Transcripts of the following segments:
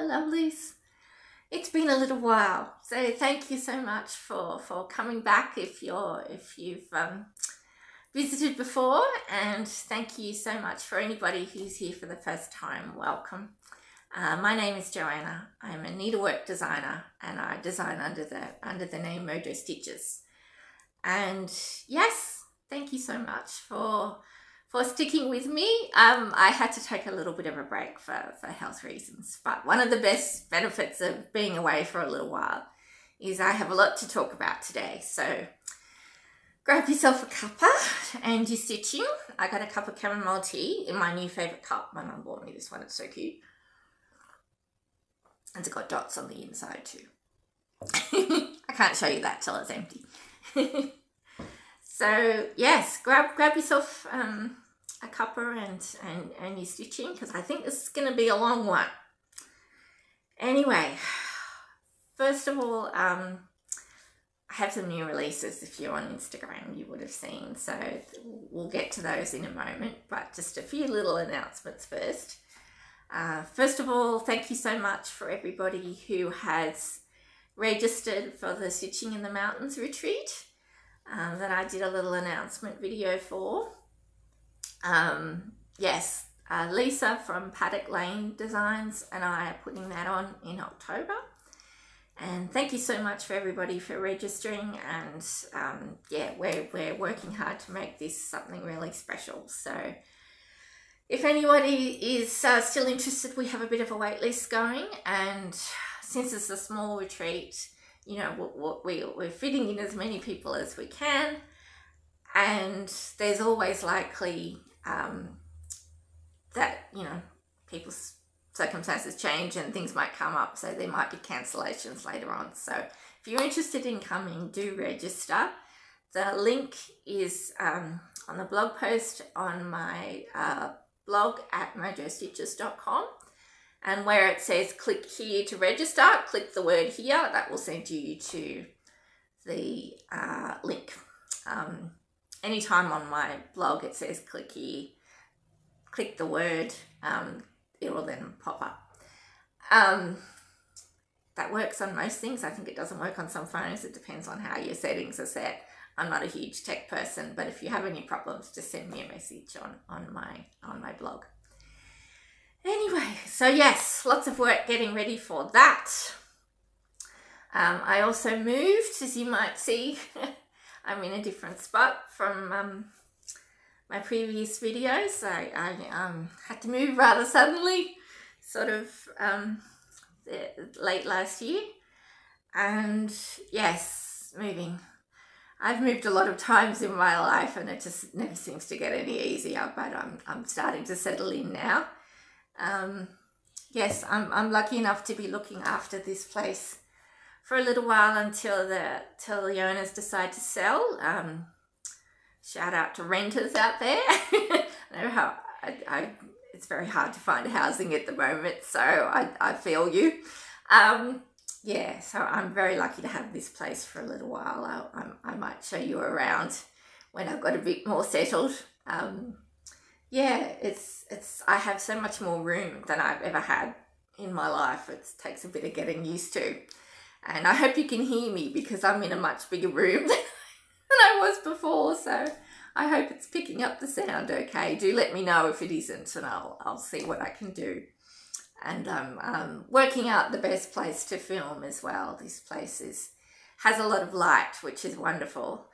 Hello lovelies. It's been a little while, so thank you so much for coming back if you've visited before, and thank you so much for anybody who's here for the first time. Welcome. My name is Joanna. I'm a needlework designer and I design under the name JaysXstitch. And yes, thank you so much for sticking with me. I had to take a little bit of a break for health reasons, but one of the best benefits of being away for a little while is I have a lot to talk about today. So grab yourself a cuppa and you're stitching. I got a cup of chamomile tea in my new favourite cup. My mum bought me this one, it's so cute. And it's got dots on the inside too. I can't show you that till it's empty. So yes, grab yourself a cuppa and you're stitching, because I think this is going to be a long one. Anyway, first of all, I have some new releases. If you're on Instagram, you would have seen. So we'll get to those in a moment, but just a few little announcements first. First of all, thank you so much for everybody who has registered for the Stitching in the Mountains retreat that I did a little announcement video for. Yes, Lisa from Paddock Lane Designs and I are putting that on in October. And thank you so much for everybody for registering, and yeah, we're working hard to make this something really special. So if anybody is still interested, we have a bit of a wait list going, and since it's a small retreat, you know, we're fitting in as many people as we can, and there's always likely that, you know, people's circumstances change and things might come up, so there might be cancellations later on. So if you're interested in coming, do register. The link is on the blog post on my blog at JaysXstitch.com, and where it says click here to register, click the word here. That will send you to the link. Anytime on my blog it says click here, click the word, it will then pop up. That works on most things. I think it doesn't work on some phones. It depends on how your settings are set. I'm not a huge tech person, but if you have any problems, just send me a message on my blog. Anyway, so yes, lots of work getting ready for that. I also moved, as you might see. I'm in a different spot from my previous videos. I had to move rather suddenly, sort of late last year. And yes, moving. I've moved a lot of times in my life and it just never seems to get any easier, but I'm starting to settle in now. Yes, I'm lucky enough to be looking after this place for a little while until the owners decide to sell. Shout out to renters out there. I know how it's very hard to find housing at the moment, so I feel you. Yeah, so I'm very lucky to have this place for a little while. I might show you around when I've got a bit more settled. Yeah, I have so much more room than I've ever had in my life. It takes a bit of getting used to. And I hope you can hear me because I'm in a much bigger room than I was before. So I hope it's picking up the sound okay. Do let me know if it isn't, and I'll see what I can do. And I'm working out the best place to film as well. This place has a lot of light, which is wonderful.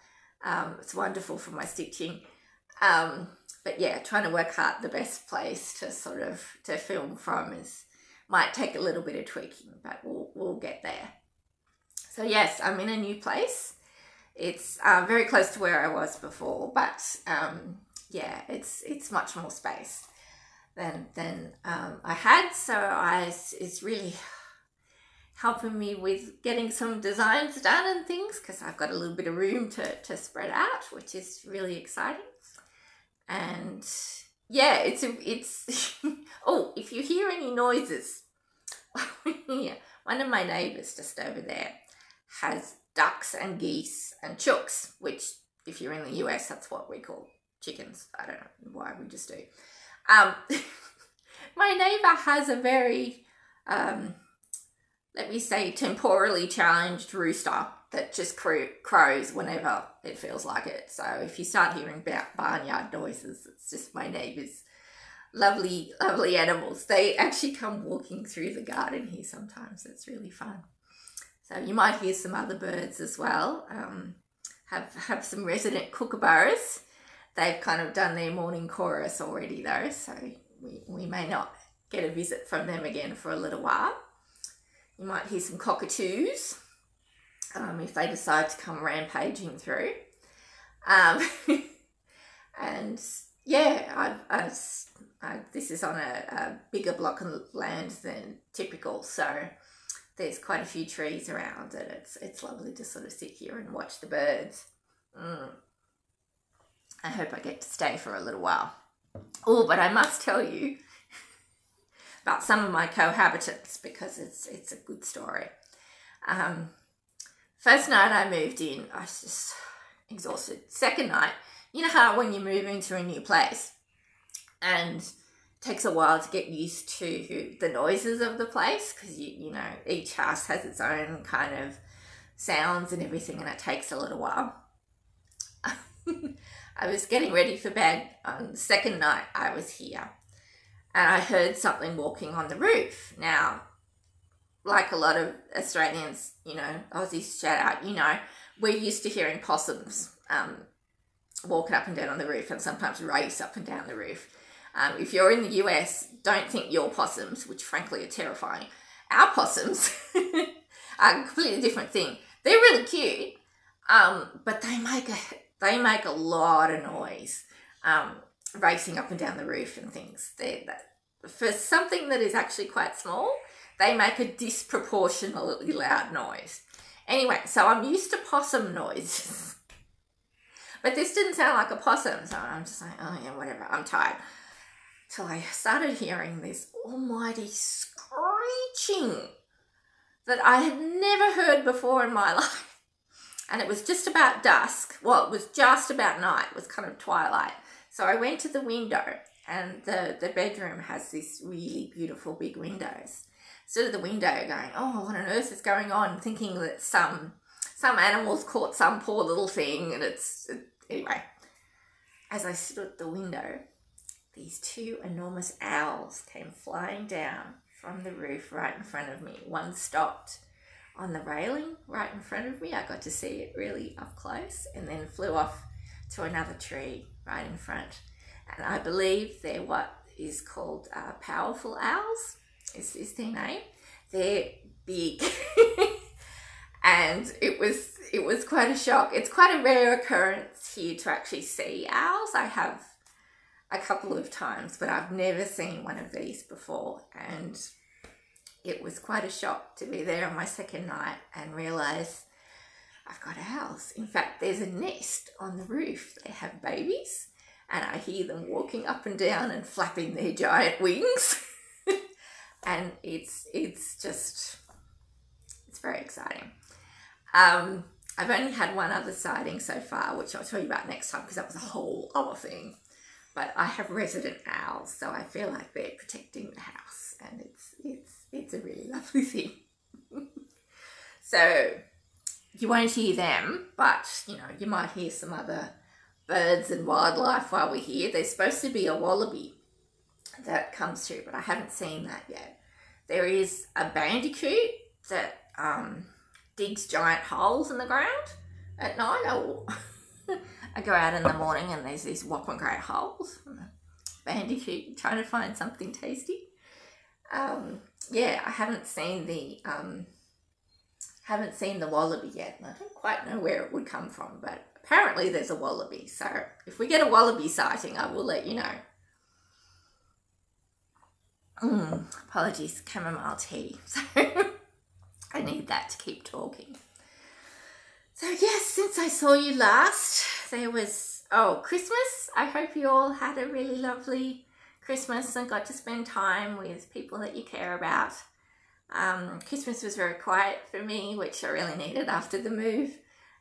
It's wonderful for my stitching. But yeah, trying to work out the best place to film from might take a little bit of tweaking, but we'll get there. So yes, I'm in a new place. It's very close to where I was before, but yeah, it's much more space than I had. So it's really helping me with getting some designs done and things, because I've got a little bit of room to spread out, which is really exciting. And yeah, it's oh, if you hear any noises, yeah, one of my neighbours just over there has ducks and geese and chooks, which if you're in the US, that's what we call chickens. I don't know why, we just do. My neighbour has a very let me say, temporally challenged rooster that just crows whenever it feels like it. So if you start hearing barnyard noises, it's just my neighbours. Lovely, lovely animals. They actually come walking through the garden here sometimes. It's really fun. So you might hear some other birds as well. Have some resident kookaburras. They've kind of done their morning chorus already though, so we may not get a visit from them again for a little while. You might hear some cockatoos if they decide to come rampaging through. And yeah, this is on a bigger block of land than typical, so there's quite a few trees around, and it's lovely to sort of sit here and watch the birds. I hope I get to stay for a little while. Oh, but I must tell you about some of my cohabitants because it's a good story. First night I moved in, I was just exhausted. Second night, you know how when you move into a new place and it takes a while to get used to the noises of the place because you know each house has its own kind of sounds and everything, and it takes a little while. I was getting ready for bed on the second night I was here, and I heard something walking on the roof. Now, like a lot of Australians, you know, Aussies shout out, you know, we're used to hearing possums walking up and down on the roof, and sometimes race up and down the roof. If you're in the US, don't think your possums, which frankly are terrifying. Our possums are a completely different thing. They're really cute, but they make a lot of noise, racing up and down the roof and things. For something that is actually quite small, they make a disproportionately loud noise. Anyway, so I'm used to possum noises. But this didn't sound like a possum, so I'm just like, oh yeah, whatever, I'm tired. Till I started hearing this almighty screeching that I had never heard before in my life. And it was just about dusk. Well, it was just about night. It was kind of twilight. So I went to the window, and the bedroom has this really beautiful big windows. Stood at the window going, oh, what on earth is going on? Thinking that some animal's caught some poor little thing, and anyway. As I stood at the window, these two enormous owls came flying down from the roof right in front of me. One stopped on the railing right in front of me. I got to see it really up close, and then flew off to another tree right in front. And I believe they're what is called powerful owls, is their name. They're big. And it was quite a shock. It's quite a rare occurrence here to actually see owls. I have a couple of times, but I've never seen one of these before, and it was quite a shock to be there on my second night and realise I've got owls. In fact, there's a nest on the roof. They have babies, and I hear them walking up and down and flapping their giant wings. And it's very exciting. I've only had one other sighting so far, which I'll tell you about next time because that was a whole other thing. But I have resident owls, so I feel like they're protecting the house, and it's a really lovely thing. So you won't hear them, but you know, you might hear some other birds and wildlife while we're here. There's supposed to be a wallaby that comes through, but I haven't seen that yet. There is a bandicoot that digs giant holes in the ground at night. I go out in the morning and there's these whopping great holes. Bandicoot trying to find something tasty. Yeah, I haven't seen the wallaby yet, and I don't quite know where it would come from, but apparently there's a wallaby. So if we get a wallaby sighting, I will let you know. Apologies, chamomile tea. So I need that to keep talking. So yes, since I saw you last, there was, Christmas. I hope you all had a really lovely Christmas and got to spend time with people that you care about. Christmas was very quiet for me, which I really needed after the move.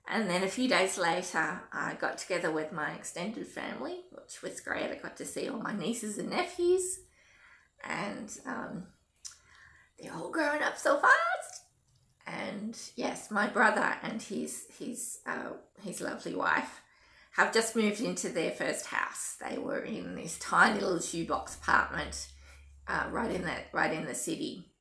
And then a few days later, I got together with my extended family, which was great. I got to see all my nieces and nephews, and they're all up so fast. And yes, my brother and his lovely wife have just moved into their first house. They were in this tiny little shoebox apartment right in the city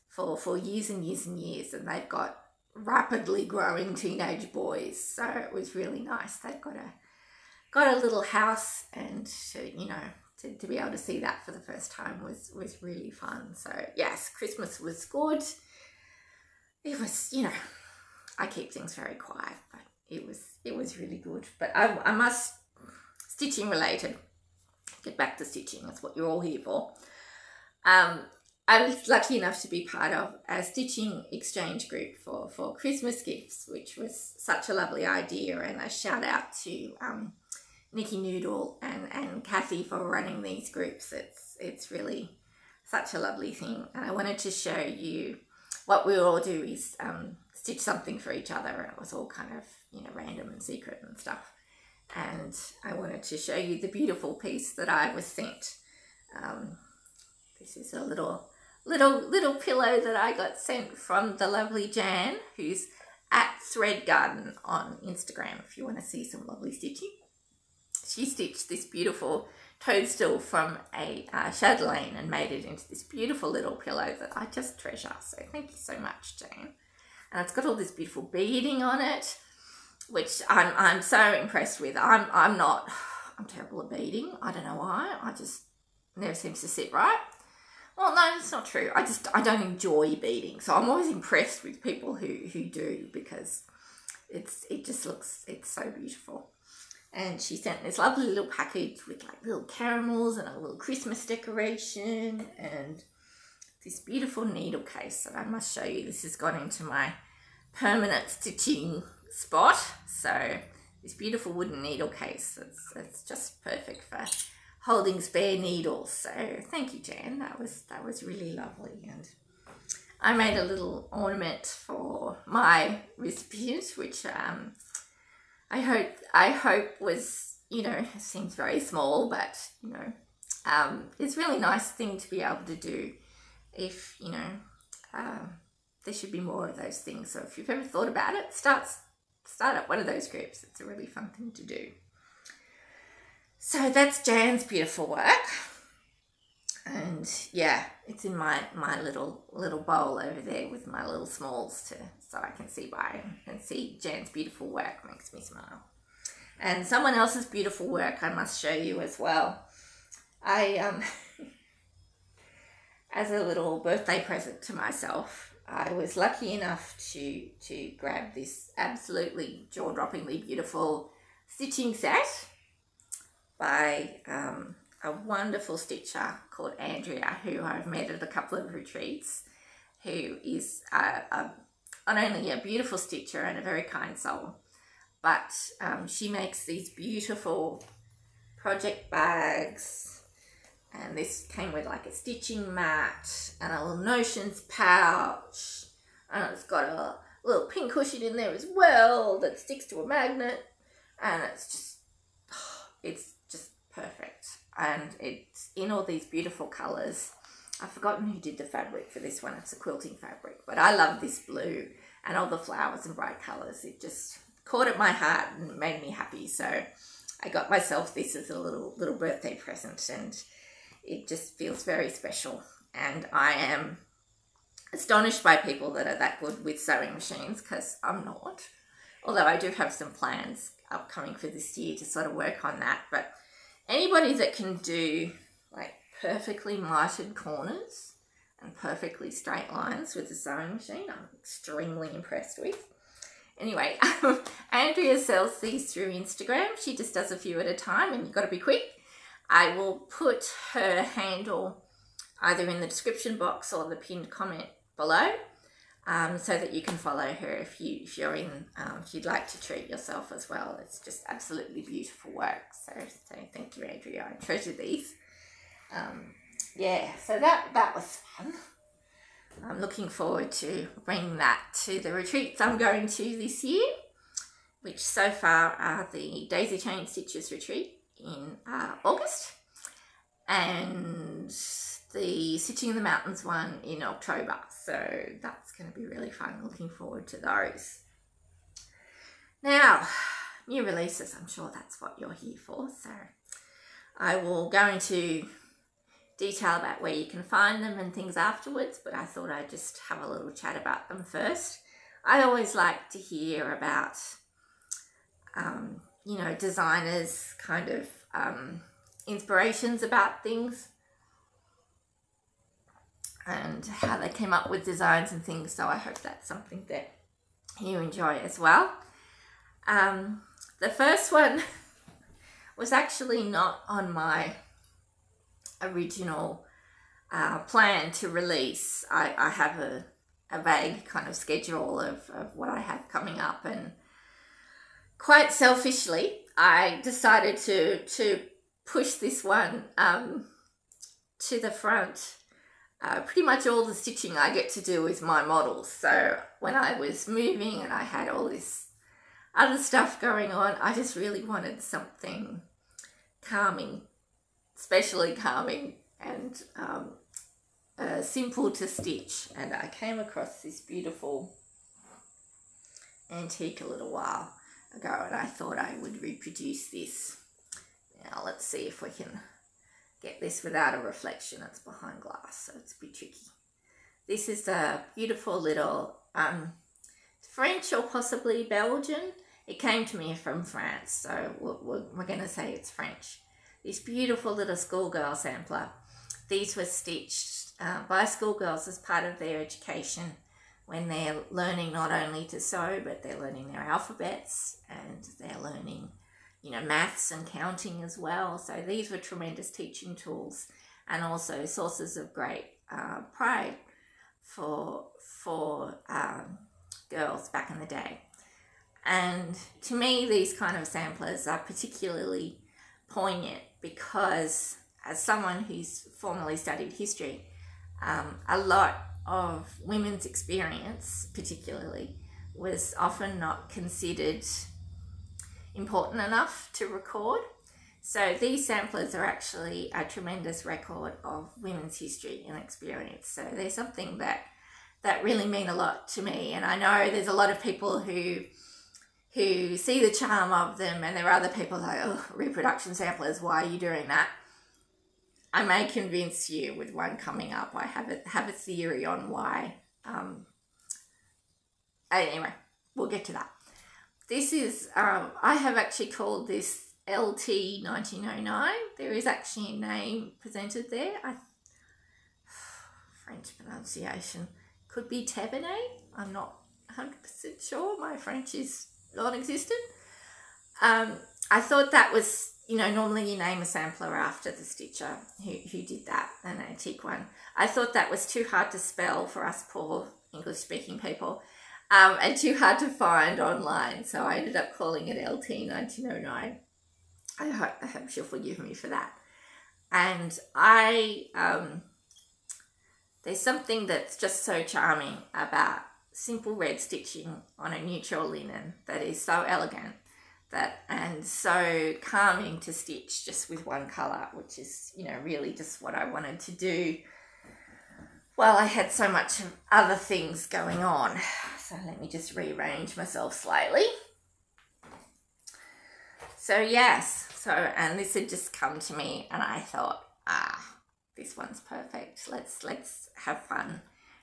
for years and years and years, and they've got rapidly growing teenage boys, so it was really nice. They've got a little house, and to be able to see that for the first time was really fun. So yes, Christmas was good. It was, I keep things very quiet, but it was really good. But I must, stitching related, get back to stitching. That's what you're all here for. I was lucky enough to be part of a stitching exchange group for Christmas gifts, which was such a lovely idea. And a shout out to Nikki Noodle and Kathy for running these groups. It's really such a lovely thing. And I wanted to show you what we all do is stitch something for each other, and it was all kind of random and secret and stuff. And I wanted to show you the beautiful piece that I was sent. This is a little pillow that I got sent from the lovely Jan, who's at Thread Garden on Instagram if you want to see some lovely stitching. She stitched this beautiful toadstool from a chatelaine and made it into this beautiful little pillow that I just treasure. So thank you so much, Jan. And it's got all this beautiful beading on it, which I'm so impressed with. I'm terrible at beading. I don't know why. I just never seems to sit right. Well, no, it's not true. I don't enjoy beading. So I'm always impressed with people who do, because it's so beautiful. And she sent this lovely little package with like little caramels and a little Christmas decoration and this beautiful needle case that I must show you. This has gone into my permanent stitching spot. So this beautiful wooden needle case, it's just perfect for holding spare needles. So thank you, Jan. That was really lovely. And I made a little ornament for my recipient, which I hope was, seems very small, but, it's a really nice thing to be able to do if, there should be more of those things. So if you've ever thought about it, start up one of those groups. It's a really fun thing to do. So that's Jan's beautiful work. And yeah, it's in my little bowl over there with my little smalls so I can see by and see Jan's beautiful work. Makes me smile. And someone else's beautiful work I must show you as well. I as a little birthday present to myself, I was lucky enough to grab this absolutely jaw-droppingly beautiful stitching set by a wonderful stitcher called Andrea, who I've met at a couple of retreats, who is not only a beautiful stitcher and a very kind soul, but she makes these beautiful project bags, and this came with like a stitching mat and a little notions pouch, and it's got a little pin cushion in there as well that sticks to a magnet, and it's just perfect. And it's in all these beautiful colours. I've forgotten who did the fabric for this one. It's a quilting fabric, but I love this blue and all the flowers and bright colours. It just caught at my heart and made me happy. So I got myself this as a little birthday present, and it just feels very special. And I am astonished by people that are that good with sewing machines, because I'm not. Although I do have some plans upcoming for this year to sort of work on that. But anybody that can do like perfectly mitered corners and perfectly straight lines with a sewing machine, I'm extremely impressed with. Anyway, Andrea sells these through Instagram. She just does a few at a time, and you've got to be quick. I will put her handle either in the description box or the pinned comment below, so that you can follow her if you're in, if you'd like to treat yourself as well. It's just absolutely beautiful work. So thank you, Andrea. I treasure these. Yeah, so that was fun. I'm looking forward to bringing that to the retreats I'm going to this year, which so far are the Daisy Chain Stitches retreat in August, and the Stitching in the Mountains one in October, so that's going to be really fun. Looking forward to those. Now, new releases, I'm sure that's what you're here for, so I will go into detail about where you can find them and things afterwards, but I thought I'd just have a little chat about them first. I always like to hear about, you know, designers' kind of inspirations about things and how they came up with designs and things, so I hope that's something that you enjoy as well. The first one was actually not on my original plan to release. I have a vague kind of schedule of what I have coming up, and quite selfishly I decided to push this one to the front. Pretty much all the stitching I get to do is my models, so when I was moving and I had all this other stuff going on, I just really wanted something calming, especially calming and simple to stitch, and I came across this beautiful antique a little while ago and I thought I would reproduce this. Now let's see if we can get this without a reflection. It's behind glass, so it's a bit tricky. This is a beautiful little French or possibly Belgian. It came to me from France, so we're going to say it's French. This beautiful little schoolgirl sampler. These were stitched by schoolgirls as part of their education when they're learning not only to sew, but they're learning their alphabets and they're learning, you know, maths and counting as well. So these were tremendous teaching tools and also sources of great pride for girls back in the day. And to me, these kind of samplers are particularly poignant because, as someone who's formally studied history, a lot of women's experience particularly was often not considered important enough to record. So these samplers are actually a tremendous record of women's history and experience. So they're something that really mean a lot to me. And I know there's a lot of people who see the charm of them, and there are other people like, oh, reproduction samplers, why are you doing that? I may convince you with one coming up. I have a theory on why. Anyway, we'll get to that. This is, I have actually called this LT 1909. There is actually a name presented there. French pronunciation could be Tabernet. I'm not 100% sure. My French is non-existent. I thought that was, you know, normally you name a sampler after the stitcher who did that, an antique one. I thought that was too hard to spell for us poor English-speaking people, and too hard to find online, so I ended up calling it LT 1909. I hope she'll forgive me for that. And there's something that's just so charming about simple red stitching on a neutral linen that is so elegant and so calming to stitch just with one colour, which is, you know, really just what I wanted to do. Well, I had so much other things going on, so let me just rearrange myself slightly. So yes, and this had just come to me and I thought, this one's perfect. Let's have fun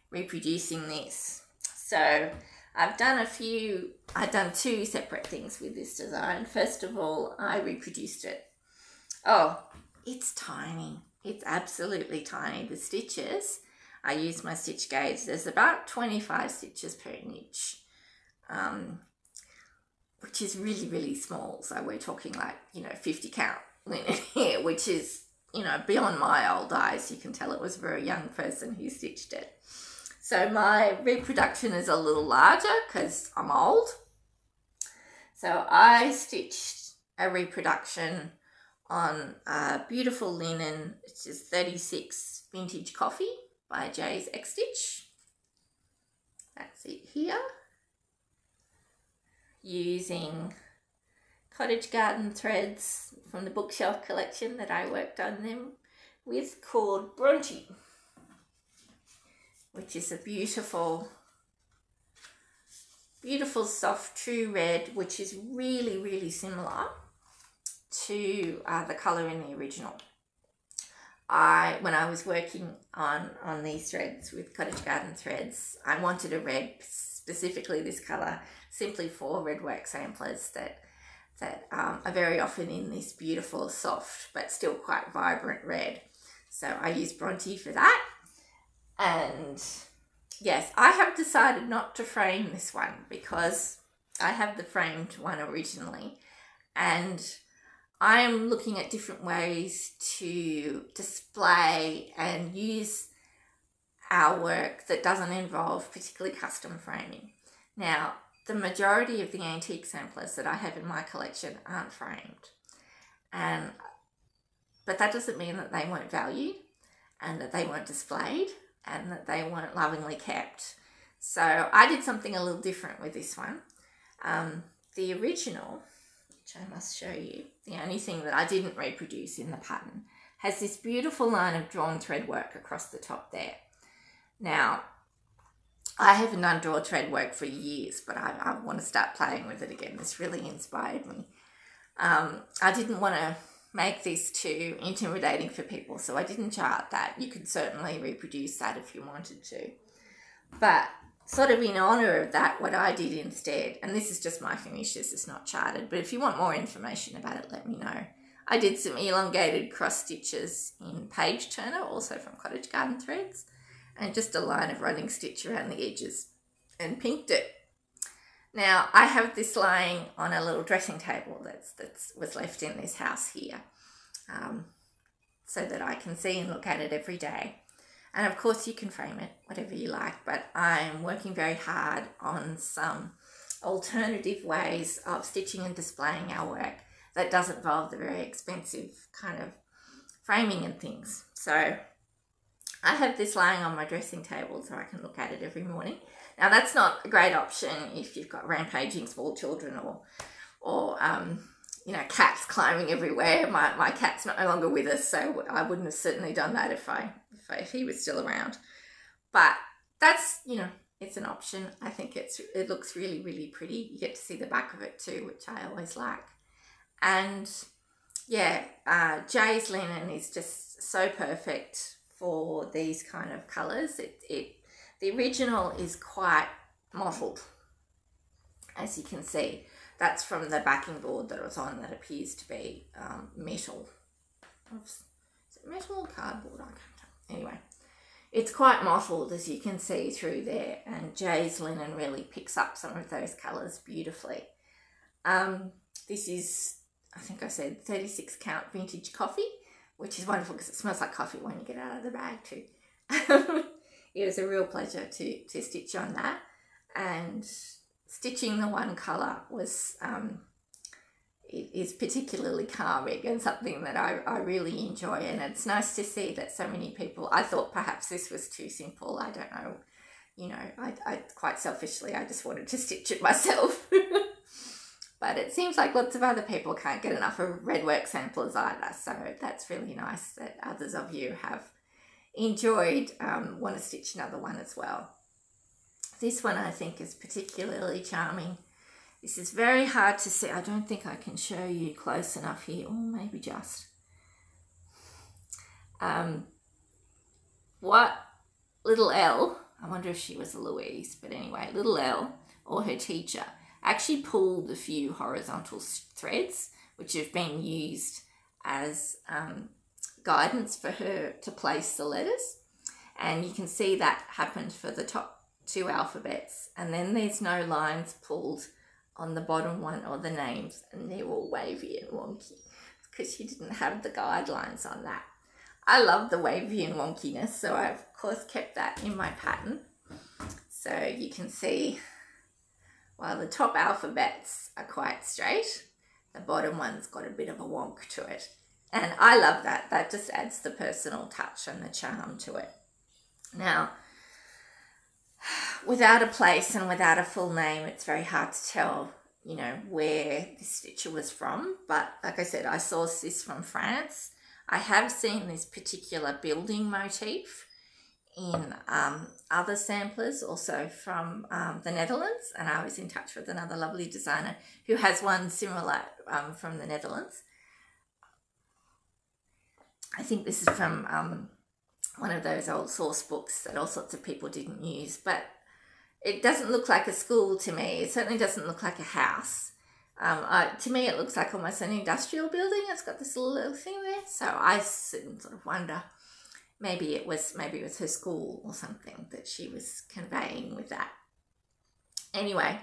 reproducing this. So I've done two separate things with this design. First of all, I reproduced it. Oh, it's tiny. It's absolutely tiny. The stitches, I use my stitch gauge. There's about 25 stitches per inch, which is really, really small. So we're talking like, you know, 50 count linen here, which is, you know, beyond my old eyes. You can tell it was a very young person who stitched it. So my reproduction is a little larger because I'm old. So I stitched a reproduction on a beautiful linen, which is 36 Vintage Coffee by JaysXstitch. That's it here. Using cottage garden threads from the bookshelf collection that I worked on them with called Bronte, which is a beautiful, beautiful soft true red, which is really, really similar to the colour in the original. When I was working on these threads with Cottage Garden threads, I wanted a red, specifically this colour, simply for red work samplers that are very often in this beautiful, soft, but still quite vibrant red. So I used Bronte for that. And yes, I have decided not to frame this one because I have the framed one originally, and I'm looking at different ways to display and use our work that doesn't involve particularly custom framing. Now, the majority of the antique samplers that I have in my collection aren't framed, but that doesn't mean that they weren't valued and that they weren't displayed and that they weren't lovingly kept. So I did something a little different with this one. The original, which I must show you, the only thing that I didn't reproduce in the pattern, has this beautiful line of drawn thread work across the top there. Now, I haven't done draw thread work for years, but I want to start playing with it again. This really inspired me. I didn't want to make this too intimidating for people, so I didn't chart that. You could certainly reproduce that if you wanted to. But sort of in honour of that, what I did instead, and this is just my finish, this is not charted, but if you want more information about it, let me know. I did some elongated cross stitches in Harriet Turner, also from Cottage Garden Threads, and just a line of running stitch around the edges and pinked it. Now, I have this lying on a little dressing table that was left in this house here, so that I can see and look at it every day. And of course you can frame it, whatever you like, but I'm working very hard on some alternative ways of stitching and displaying our work that doesn't involve the very expensive kind of framing and things. So I have this lying on my dressing table so I can look at it every morning. Now that's not a great option if you've got rampaging small children or you know, cats climbing everywhere. My cat's no longer with us, so I wouldn't have certainly done that if he was still around. But that's, you know, it's an option. I think it looks really, really pretty. You get to see the back of it too, which I always like. And yeah, Jay's linen is just so perfect for these kind of colours. The original is quite mottled, as you can see. That's from the backing board that it was on, that appears to be metal. Is it metal or cardboard? I can't tell. Anyway, it's quite mottled, as you can see through there, and Jay's linen really picks up some of those colours beautifully. This is, I think I said, 36 count vintage coffee, which is wonderful because it smells like coffee when you get out of the bag too. It was a real pleasure to stitch on that, and stitching the one colour was is particularly calming and something that I really enjoy, and it's nice to see that so many people, I thought perhaps this was too simple, I don't know, you know, I quite selfishly, I just wanted to stitch it myself. But it seems like lots of other people can't get enough of red work samplers either, so that's really nice that others of you have enjoyed, want to stitch another one as well. This one I think is particularly charming. This is very hard to see. I don't think I can show you close enough here, or maybe just. What little L, I wonder if she was a Louise, but anyway, little L, or her teacher, actually pulled a few horizontal threads which have been used as guidance for her to place the letters, and you can see that happened for the top two alphabets, and then there's no lines pulled on the bottom one or the names, and they're all wavy and wonky because she didn't have the guidelines on that. I love the wavy and wonkiness, so I've of course kept that in my pattern. So you can see while the top alphabets are quite straight, the bottom one's got a bit of a wonk to it. And I love that. That just adds the personal touch and the charm to it. Now, without a place and without a full name, it's very hard to tell, you know, where this stitcher was from. But like I said, I sourced this from France. I have seen this particular building motif in other samplers, also from the Netherlands, and I was in touch with another lovely designer who has one similar from the Netherlands. I think this is from one of those old source books that all sorts of people didn't use, but it doesn't look like a school to me. It certainly doesn't look like a house. To me, it looks like almost an industrial building. It's got this little thing there, so I sort of wonder. Maybe it was her school or something that she was conveying with that. Anyway,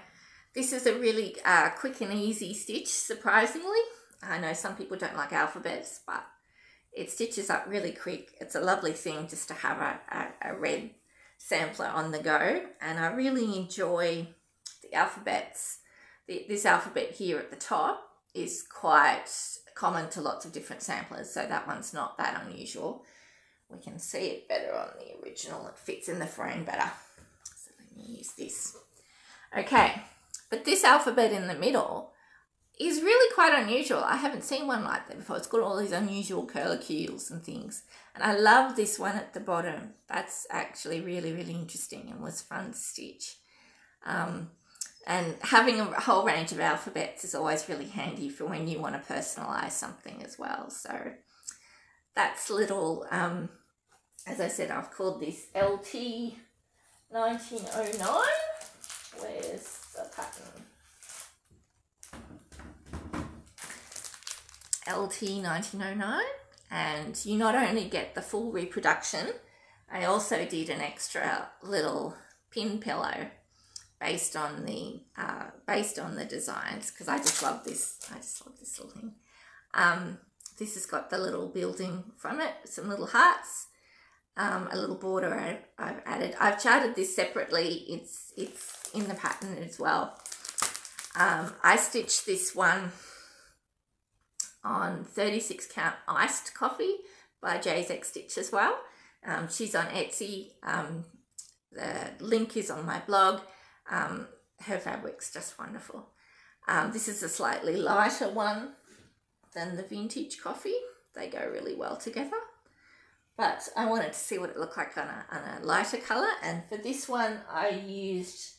this is a really quick and easy stitch, surprisingly. I know some people don't like alphabets, but it stitches up really quick. It's a lovely thing just to have a red sampler on the go, and I really enjoy the alphabets. This alphabet here at the top is quite common to lots of different samplers, so that one's not that unusual. We can see it better on the original. It fits in the frame better. So let me use this. Okay, but this alphabet in the middle is really quite unusual. I haven't seen one like that before. It's got all these unusual curlicues and things. And I love this one at the bottom. That's actually really, really interesting and was fun to stitch. And having a whole range of alphabets is always really handy for when you want to personalize something as well. So that's little, as I said, I've called this LT 1909. Where's the pattern? LT 1909. And you not only get the full reproduction, I also did an extra little pin pillow based on the designs, because I just love this. I just love this little thing. This has got the little building from it, some little hearts, a little border I've added. I've charted this separately. It's in the pattern as well. I stitched this one on 36 count iced coffee by JaysXstitch as well. She's on Etsy. The link is on my blog. Her fabric's just wonderful. This is a slightly lighter one than the vintage coffee. They go really well together. But I wanted to see what it looked like on a lighter colour, and for this one I used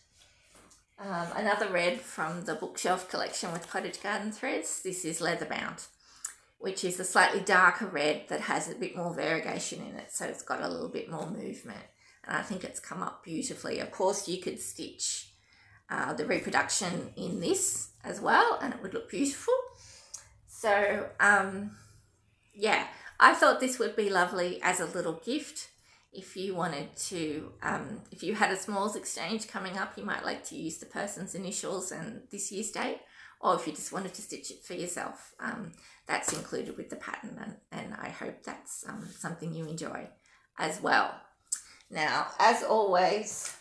another red from the bookshelf collection with Cottage Garden threads. This is Leather Bound, which is a slightly darker red that has a bit more variegation in it, so it's got a little bit more movement, and I think it's come up beautifully. Of course, you could stitch the reproduction in this as well and it would look beautiful. So yeah, I thought this would be lovely as a little gift. If you wanted to, if you had a smalls exchange coming up, you might like to use the person's initials and this year's date, or if you just wanted to stitch it for yourself, that's included with the pattern, and I hope that's something you enjoy as well. Now, as always,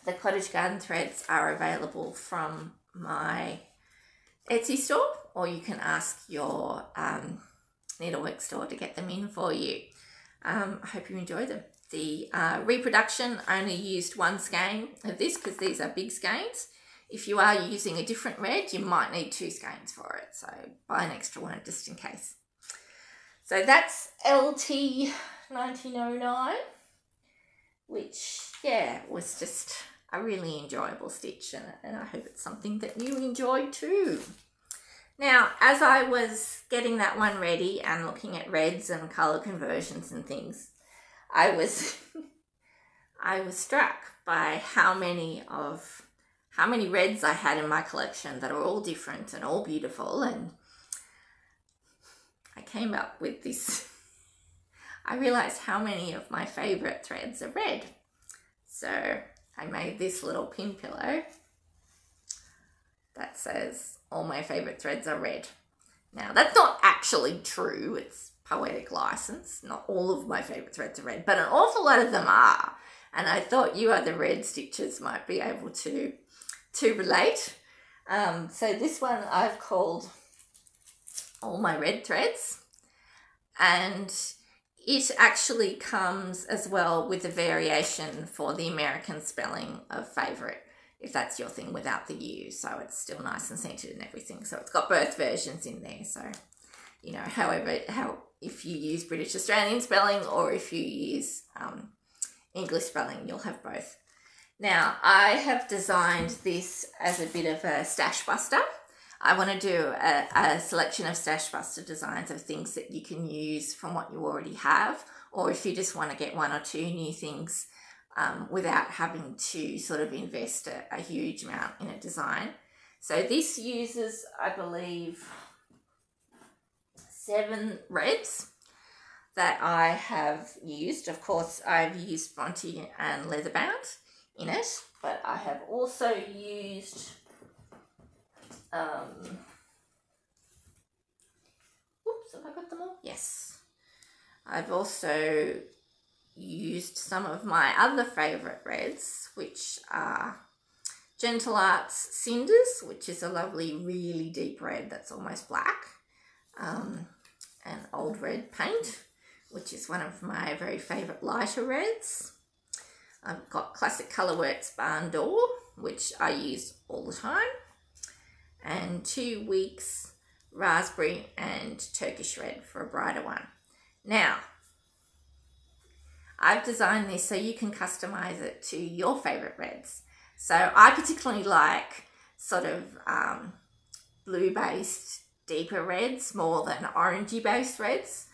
the Cottage Garden threads are available from my Etsy store, or you can ask your needlework store to get them in for you. I hope you enjoy them. The reproduction only used one skein of this because these are big skeins. If you are using a different red, you might need 2 skeins for it, so buy an extra one just in case. So that's LT 1909, which, yeah, was just a really enjoyable stitch, and I hope it's something that you enjoy too. Now, as I was getting that one ready and looking at reds and colour conversions and things, I was struck by how many reds I had in my collection that are all different and all beautiful, and I came up with this. I realised how many of my favourite threads are red. So I made this little pin pillow that says all my favourite threads are red. Now, that's not actually true. It's poetic license. Not all of my favourite threads are red, but an awful lot of them are. And I thought you other red stitchers might be able to relate. So this one I've called All My Red Threads. And it actually comes as well with a variation for the American spelling of favourite, if that's your thing, without the U. So it's still nice and centered and everything. So it's got both versions in there. So, you know, however if you use British Australian spelling or if you use English spelling, you'll have both. Now, I have designed this as a bit of a stash buster. I want to do a selection of stash buster designs of things that you can use from what you already have, or if you just want to get one or two new things without having to sort of invest a huge amount in a design. So this uses, I believe, 7 reds that I have used. Of course, I've used Bronte and Leatherbound in it, but I have also used oops, have I got them all? Yes. I've also used some of my other favourite reds, which are Gentle Arts Cinders, which is a lovely, really deep red that's almost black, and Old Red Paint, which is one of my very favourite lighter reds. I've got Classic Colourworks Barn Door, which I use all the time, and 2 Weeks Raspberry and Turkish Red for a brighter one. Now, I've designed this so you can customise it to your favourite reds. So I particularly like sort of blue-based deeper reds more than orangey-based reds.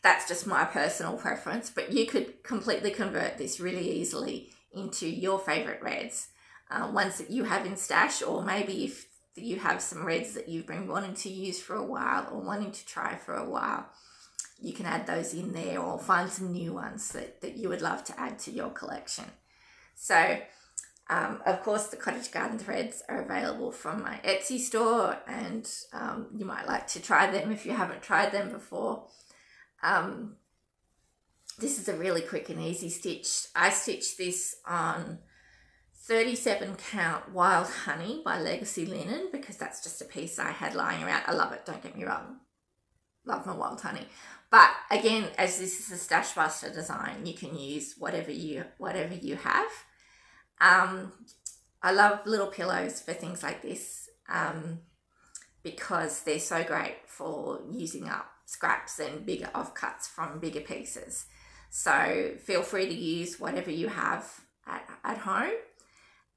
That's just my personal preference, but you could completely convert this really easily into your favourite reds, ones that you have in stash, or maybe if you have some reds that you've been wanting to use for a while or wanting to try for a while, you can add those in there or find some new ones that you would love to add to your collection. So, of course, the Cottage Garden threads are available from my Etsy store, and you might like to try them if you haven't tried them before. This is a really quick and easy stitch. I stitched this on 37 count Wild Honey by Legacy Linen because that's just a piece I had lying around. I love it, don't get me wrong. Love my Wild Honey. But again, as this is a stash buster design, you can use whatever you have. I love little pillows for things like this because they're so great for using up scraps and bigger offcuts from bigger pieces. So feel free to use whatever you have at home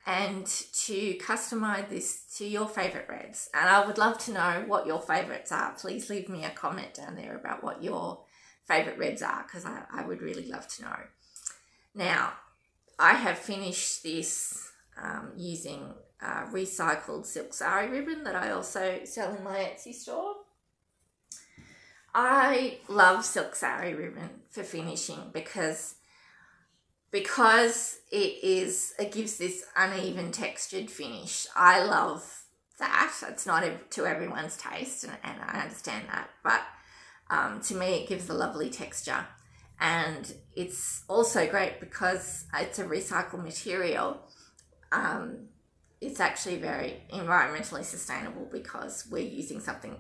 and to customize this to your favorite reds. And I would love to know what your favorites are. Please leave me a comment down there about what your favorite reds are, because I would really love to know. Now, I have finished this using recycled silk sari ribbon that I also sell in my Etsy store. I love silk sari ribbon for finishing because it gives this uneven textured finish. I love that. It's not to everyone's taste, and I understand that, but to me it gives a lovely texture. And it's also great because it's a recycled material. It's actually very environmentally sustainable because we're using something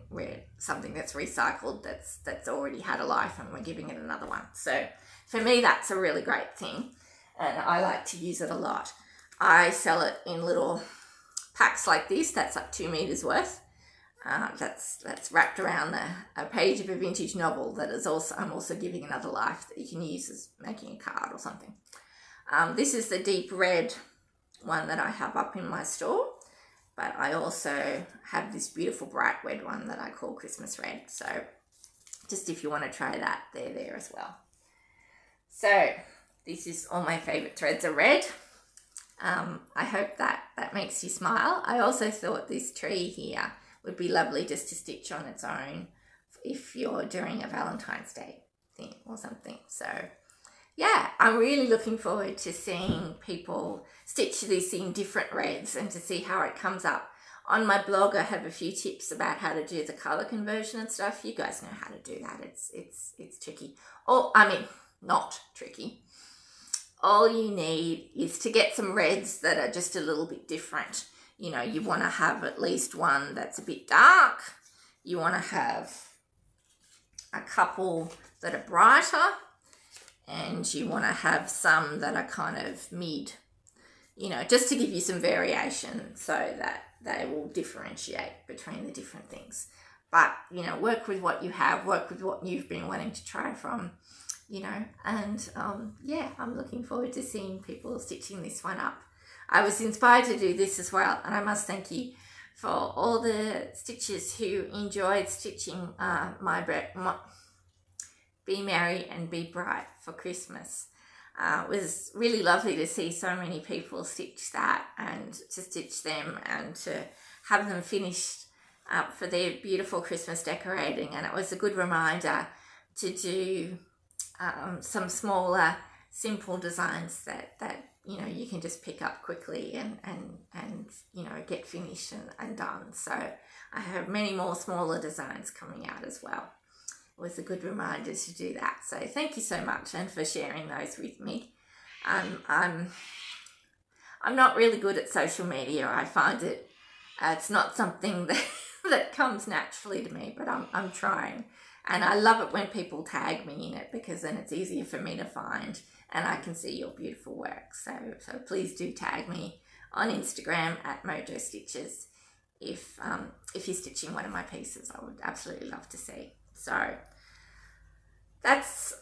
that's recycled that's already had a life, and we're giving it another one. So for me, that's a really great thing, and I like to use it a lot. I sell it in little packs like this. That's like 2 meters worth. That's wrapped around a page of a vintage novel that is I'm also giving another life that you can use as making a card or something. This is the deep red one that I have up in my store, but I also have this beautiful bright red one that I call Christmas Red. So just if you want to try that, they're there as well. So this is all my favorite threads are red. I hope that makes you smile. I also thought this tree here would be lovely just to stitch on its own if you're doing a Valentine's Day thing or something. So yeah, I'm really looking forward to seeing people stitch this in different reds and to see how it comes up. On my blog, I have a few tips about how to do the color conversion and stuff. You guys know how to do that. It's tricky. Or, I mean, not tricky. All you need is to get some reds that are just a little bit different. You know, you want to have at least one that's a bit dark. You want to have a couple that are brighter. And you want to have some that are kind of mid, you know, just to give you some variation so that they will differentiate between the different things. but, you know, work with what you have, work with what you've been wanting to try from, you know, and yeah, I'm looking forward to seeing people stitching this one up. I was inspired to do this as well, and I must thank you for all the stitchers who enjoyed stitching Be Merry and Be Bright for Christmas. It was really lovely to see so many people stitch that, and to stitch them and to have them finished up for their beautiful Christmas decorating. And it was a good reminder to do some smaller, simple designs that you know, you can just pick up quickly and you know, get finished and done. So I have many more smaller designs coming out as well. It was a good reminder to do that. So thank you so much, and for sharing those with me. I'm not really good at social media. I find it's not something that comes naturally to me, but I'm trying. And I love it when people tag me in it, because then it's easier for me to find and I can see your beautiful work. So please do tag me on Instagram at JaysXstitch if you're stitching one of my pieces. I would absolutely love to see. So that's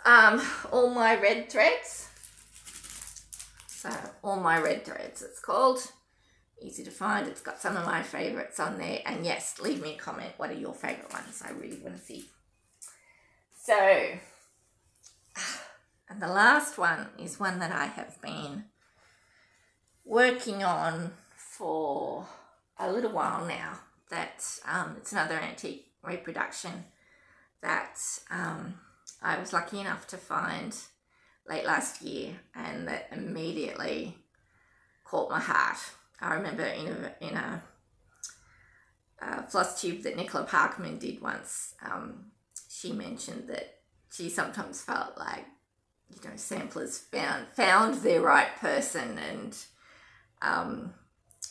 all my red threads. So all my red threads, it's called. Easy to find. It's got some of my favorites on there. And yes, leave me a comment. What are your favorite ones? I really want to see. So, and the last one is one that I have been working on for a little while now. That it's another antique reproduction that I was lucky enough to find late last year, and that immediately caught my heart. I remember in a Flosstube that Nicola Parkman did once, she mentioned that she sometimes felt like, you know, samplers found their right person, and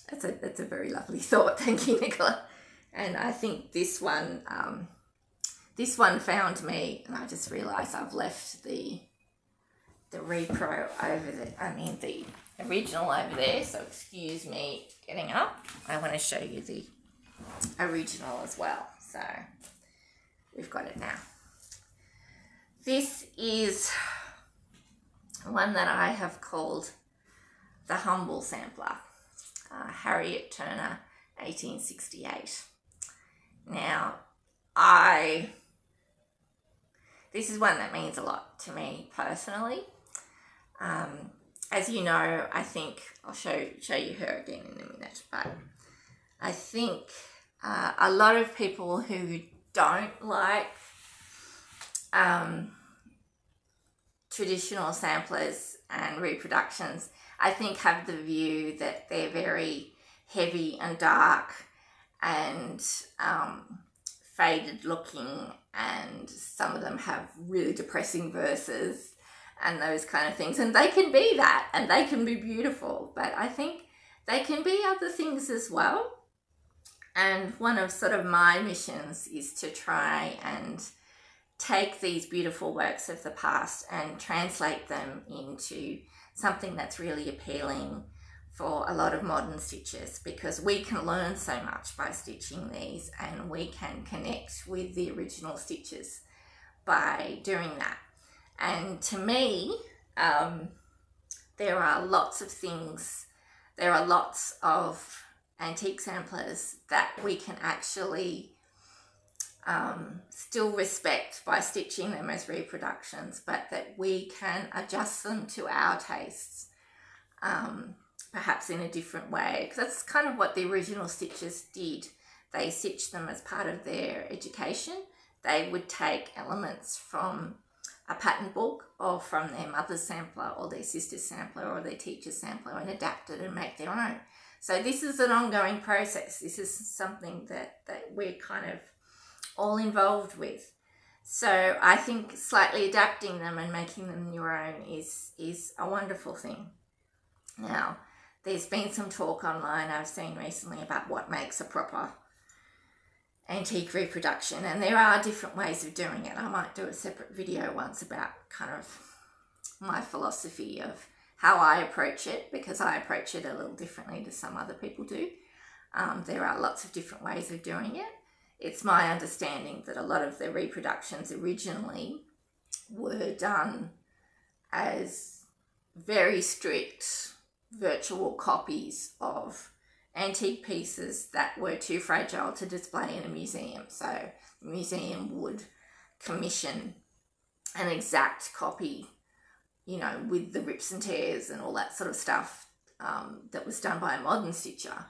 that's a very lovely thought. Thank you, Nicola. And I think this one found me, and I just realised I've left the repro over the original over there, so excuse me getting up. I want to show you the original as well. So we've got it now. This is one that I have called the Humble Sampler, Harriet Turner, 1868. Now, this is one that means a lot to me personally. As you know, I think, I'll show you her again in a minute, but I think a lot of people who don't like traditional samplers and reproductions, I think, have the view that they're very heavy and dark and faded looking, and some of them have really depressing verses and those kind of things. And they can be that, and they can be beautiful, but I think they can be other things as well. And one of sort of my missions is to try and take these beautiful works of the past and translate them into something that's really appealing for a lot of modern stitchers, because we can learn so much by stitching these, and we can connect with the original stitches by doing that. And to me, there are lots of things, there are lots of antique samplers that we can actually still respect by stitching them as reproductions, but that we can adjust them to our tastes, perhaps in a different way, because that's kind of what the original stitchers did. They stitched them as part of their education. They would take elements from a pattern book, or from their mother's sampler, or their sister's sampler, or their teacher's sampler, and adapt it and make their own. So this is an ongoing process. This is something that we're kind of all involved with. So I think slightly adapting them and making them your own is a wonderful thing. Now, there's been some talk online I've seen recently about what makes a proper antique reproduction, and there are different ways of doing it. I might do a separate video once about kind of my philosophy of how I approach it, because I approach it a little differently to some other people do. There are lots of different ways of doing it. it's my understanding that a lot of the reproductions originally were done as very strict virtual copies of antique pieces that were too fragile to display in a museum. So the museum would commission an exact copy, you know, with the rips and tears and all that sort of stuff that was done by a modern stitcher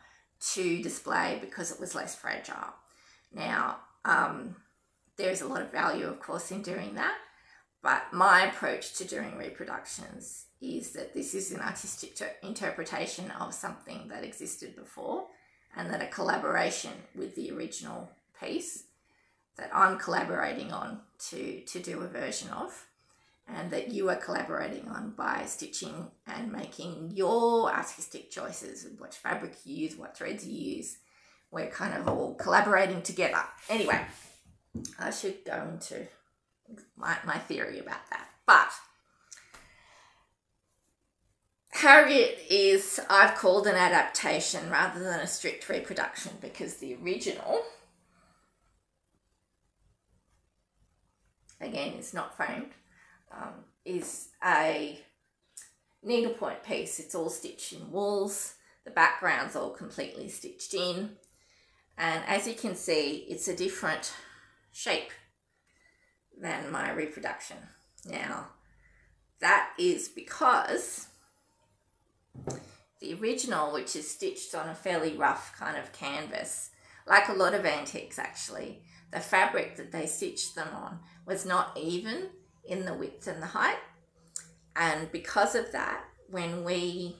to display because it was less fragile. Now, there's a lot of value, of course, in doing that, but my approach to doing reproductions is that this is an artistic interpretation of something that existed before, and that a collaboration with the original piece that I'm collaborating on to do a version of, and that you are collaborating on by stitching and making your artistic choices of what fabric you use, what threads you use. We're kind of all collaborating together. Anyway, I should go into my theory about that. But Harriet is, I've called an adaptation rather than a strict reproduction, because the original, again, is not framed, is a needlepoint piece. It's all stitched in wools. The background's all completely stitched in. And as you can see, it's a different shape than my reproduction. Now, that is because the original, which is stitched on a fairly rough kind of canvas, like a lot of antiques actually, the fabric that they stitched them on was not even in the width and the height. And because of that, when we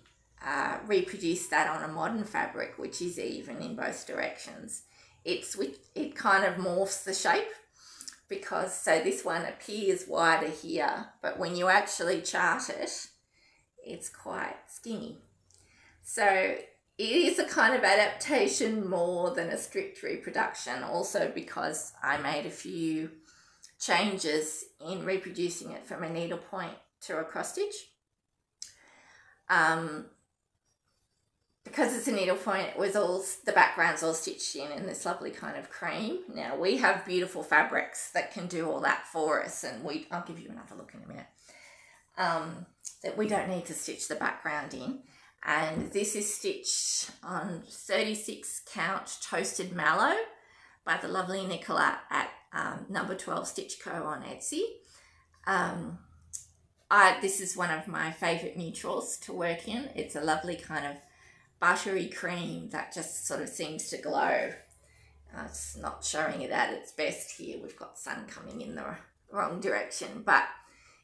reproduce that on a modern fabric, which is even in both directions, it kind of morphs the shape, because so this one appears wider here, but when you actually chart it, it's quite skinny. So it is a kind of adaptation more than a strict reproduction, also because I made a few changes in reproducing it from a needlepoint to a cross stitch. Because it's a needlepoint, it was all, the background's all stitched in this lovely kind of cream. Now we have beautiful fabrics that can do all that for us, and I'll give you another look in a minute, that we don't need to stitch the background in. And this is stitched on 36 count toasted mallow by the lovely Nicola at number 12 Stitch Co on Etsy. This is one of my favourite neutrals to work in. It's a lovely kind of buttery cream that just sort of seems to glow. It's not showing it at its best here. We've got sun coming in the wrong direction, but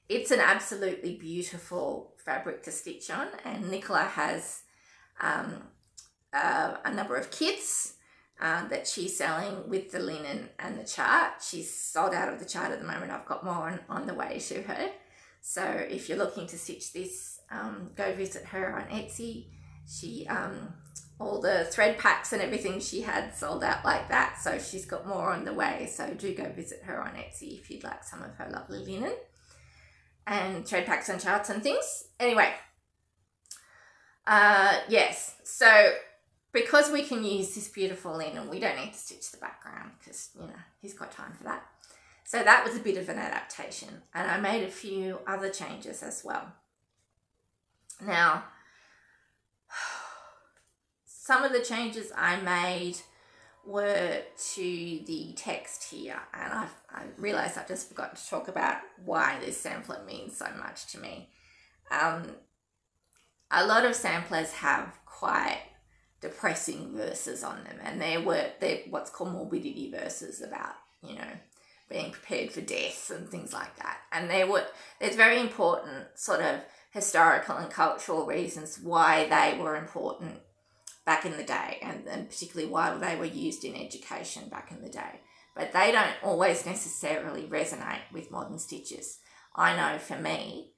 it's an absolutely beautiful fabric to stitch on. And Nicola has a number of kits that she's selling with the linen and the chart. She's sold out of the chart at the moment. I've got more on the way to her. So if you're looking to stitch this, go visit her on Etsy. She all the thread packs and everything she had sold out like that, so she's got more on the way. So do go visit her on Etsy if you'd like some of her lovely linen and thread packs and charts and things. Anyway, yes, so because we can use this beautiful linen, we don't need to stitch the background because, you know, who's got time for that? So that was a bit of an adaptation, and I made a few other changes as well. Now, some of the changes I made were to the text here, and I realised I just forgot to talk about why this sampler means so much to me. A lot of samplers have quite depressing verses on them, and they're what's called morbidity verses about, you know, being prepared for death and things like that. And there's very important sort of historical and cultural reasons why they were important back in the day, and particularly why they were used in education back in the day. But they don't always necessarily resonate with modern stitches. I know for me,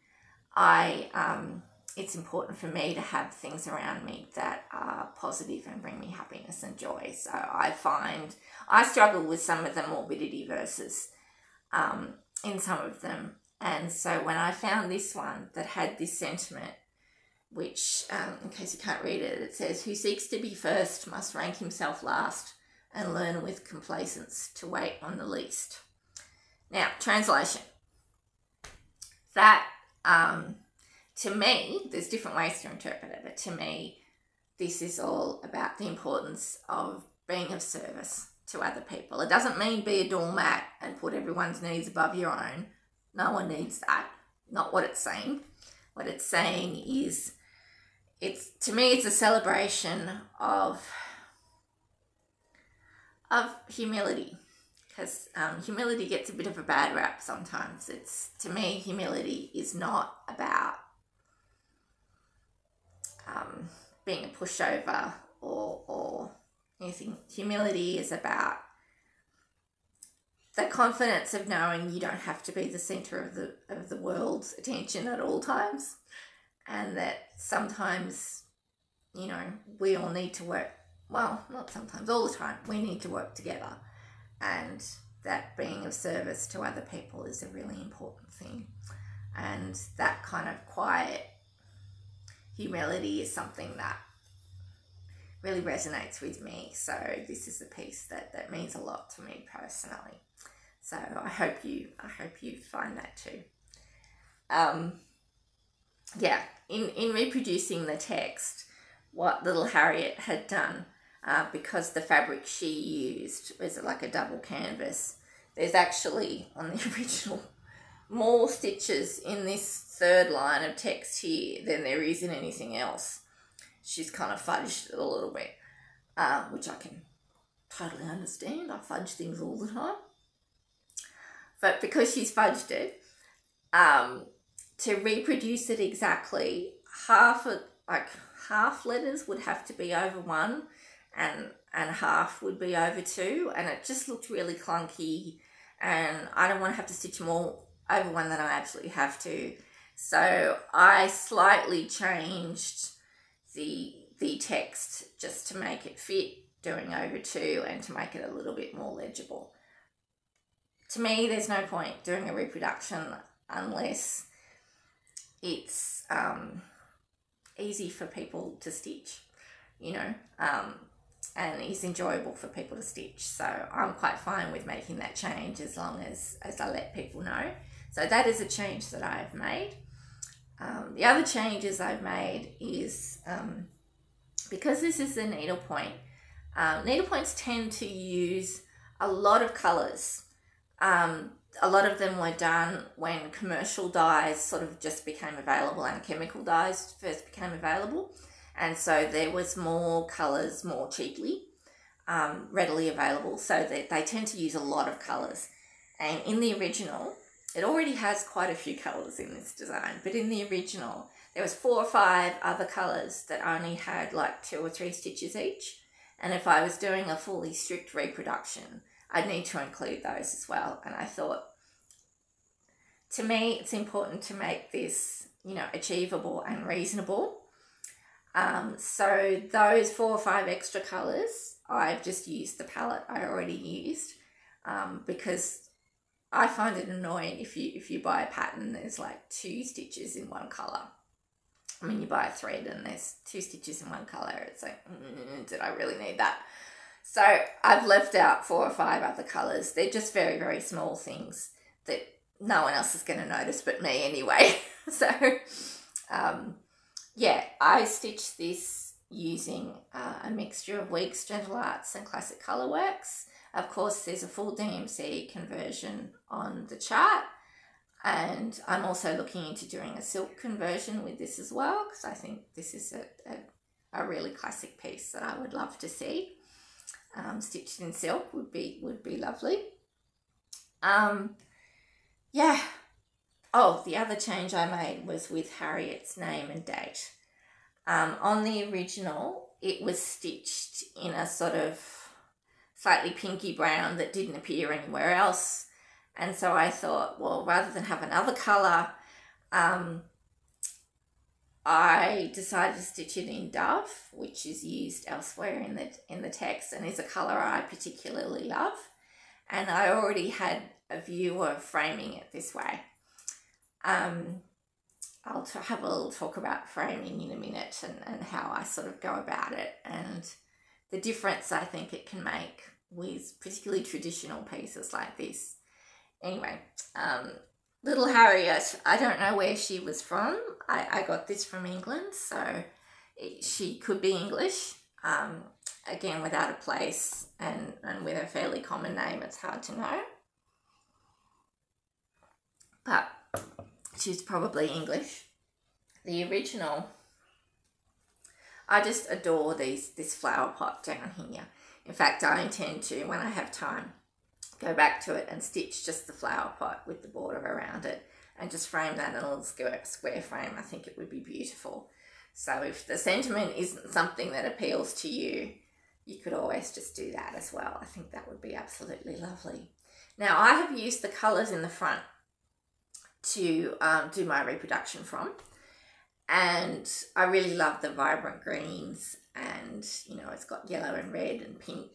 it's important for me to have things around me that are positive and bring me happiness and joy. So I find I struggle with some of the morbidity verses in some of them. And so when I found this one that had this sentiment, which, in case you can't read it, it says, "Who seeks to be first must rank himself last and learn with complacence to wait on the least. Now, translation. That, to me, there's different ways to interpret it, but to me, this is all about the importance of being of service to other people. It doesn't mean be a doormat and put everyone's needs above your own. No one needs that. Not what it's saying. What it's saying is, to me, it's a celebration of humility, because humility gets a bit of a bad rap sometimes. To me, humility is not about being a pushover or anything. Humility is about the confidence of knowing you don't have to be the center of the world's attention at all times, and that sometimes, you know, we all need to work, well, not sometimes, all the time, we need to work together, and that being of service to other people is a really important thing. And that kind of quiet humility is something that really resonates with me. So this is a piece that means a lot to me personally. So I hope you find that too. Yeah, in reproducing the text, what little Harriet had done, because the fabric she used was like a double canvas, there's actually on the original more stitches in this third line of text here than there is in anything else. She's kind of fudged it a little bit, which I can totally understand. I fudge things all the time. But because she's fudged it, to reproduce it exactly, half letters would have to be over 1 and half would be over 2, and it just looked really clunky, and I don't want to have to stitch more over 1 than I absolutely have to. So I slightly changed the text just to make it fit doing over 2 and to make it a little bit more legible. To me, there's no point doing a reproduction unless it's easy for people to stitch, you know, and is enjoyable for people to stitch. So I'm quite fine with making that change as long as I let people know. So that is a change that I've made. The other changes I've made is, because this is the needlepoint, needlepoints tend to use a lot of colours. A lot of them were done when commercial dyes sort of just became available and chemical dyes first became available. And so there was more colours more cheaply, readily available. So they tend to use a lot of colours. And in the original, it already has quite a few colours in this design, but in the original, there was 4 or 5 other colours that only had like 2 or 3 stitches each. And if I was doing a fully strict reproduction, I'd need to include those as well. And I thought, to me, it's important to make this, you know, achievable and reasonable. So those 4 or 5 extra colours, I've just used the palette I already used, because I find it annoying if you buy a pattern, there's like 2 stitches in one colour. I mean, you buy a thread and there's 2 stitches in one colour. It's like, did I really need that? So I've left out 4 or 5 other colours. They're just very, very small things that no one else is going to notice but me anyway. So, yeah, I stitched this using a mixture of Weeks Gentle Arts and Classic Colourworks. Of course, there's a full DMC conversion on the chart, and I'm also looking into doing a silk conversion with this as well, because I think this is a really classic piece that I would love to see. Stitched in silk would be lovely. Yeah. Oh, the other change I made was with Harriet's name and date. On the original, it was stitched in a sort of slightly pinky brown that didn't appear anywhere else. And so I thought, well, rather than have another colour, I decided to stitch it in Dove, which is used elsewhere in the text and is a colour I particularly love. And I already had a view of framing it this way. I'll have a little talk about framing in a minute and how I sort of go about it and the difference I think it can make with particularly traditional pieces like this. Anyway, little Harriet, I don't know where she was from. I got this from England, so she could be English. Again, without a place and with a fairly common name, it's hard to know. But she's probably English. The original, I just adore this flower pot down here. In fact, I intend to, when I have time, go back to it and stitch just the flower pot with the border around it and just frame that in a little square frame. I think it would be beautiful. So if the sentiment isn't something that appeals to you, you could always just do that as well. I think that would be absolutely lovely. Now, I have used the colours in the front to do my reproduction from, and I really love the vibrant greens, and you know, it's got yellow and red and pink.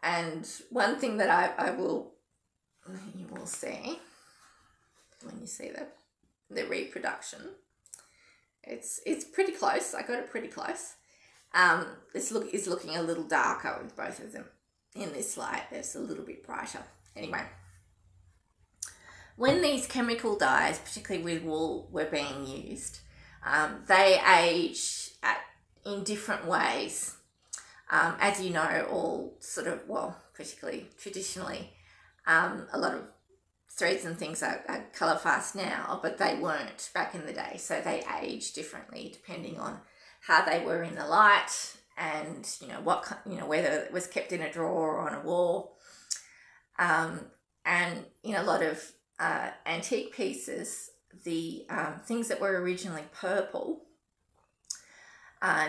And one thing that you will see when you see the reproduction, it's pretty close. I got it pretty close. This look is looking a little darker with both of them. In this light, it's a little bit brighter. Anyway, when these chemical dyes, particularly with wool, were being used, they age in different ways. As you know, all sort of, well, particularly traditionally, a lot of threads and things are colour fast now, but they weren't back in the day. So they age differently depending on how they were in the light and, you know, whether it was kept in a drawer or on a wall. And in a lot of antique pieces, the things that were originally purple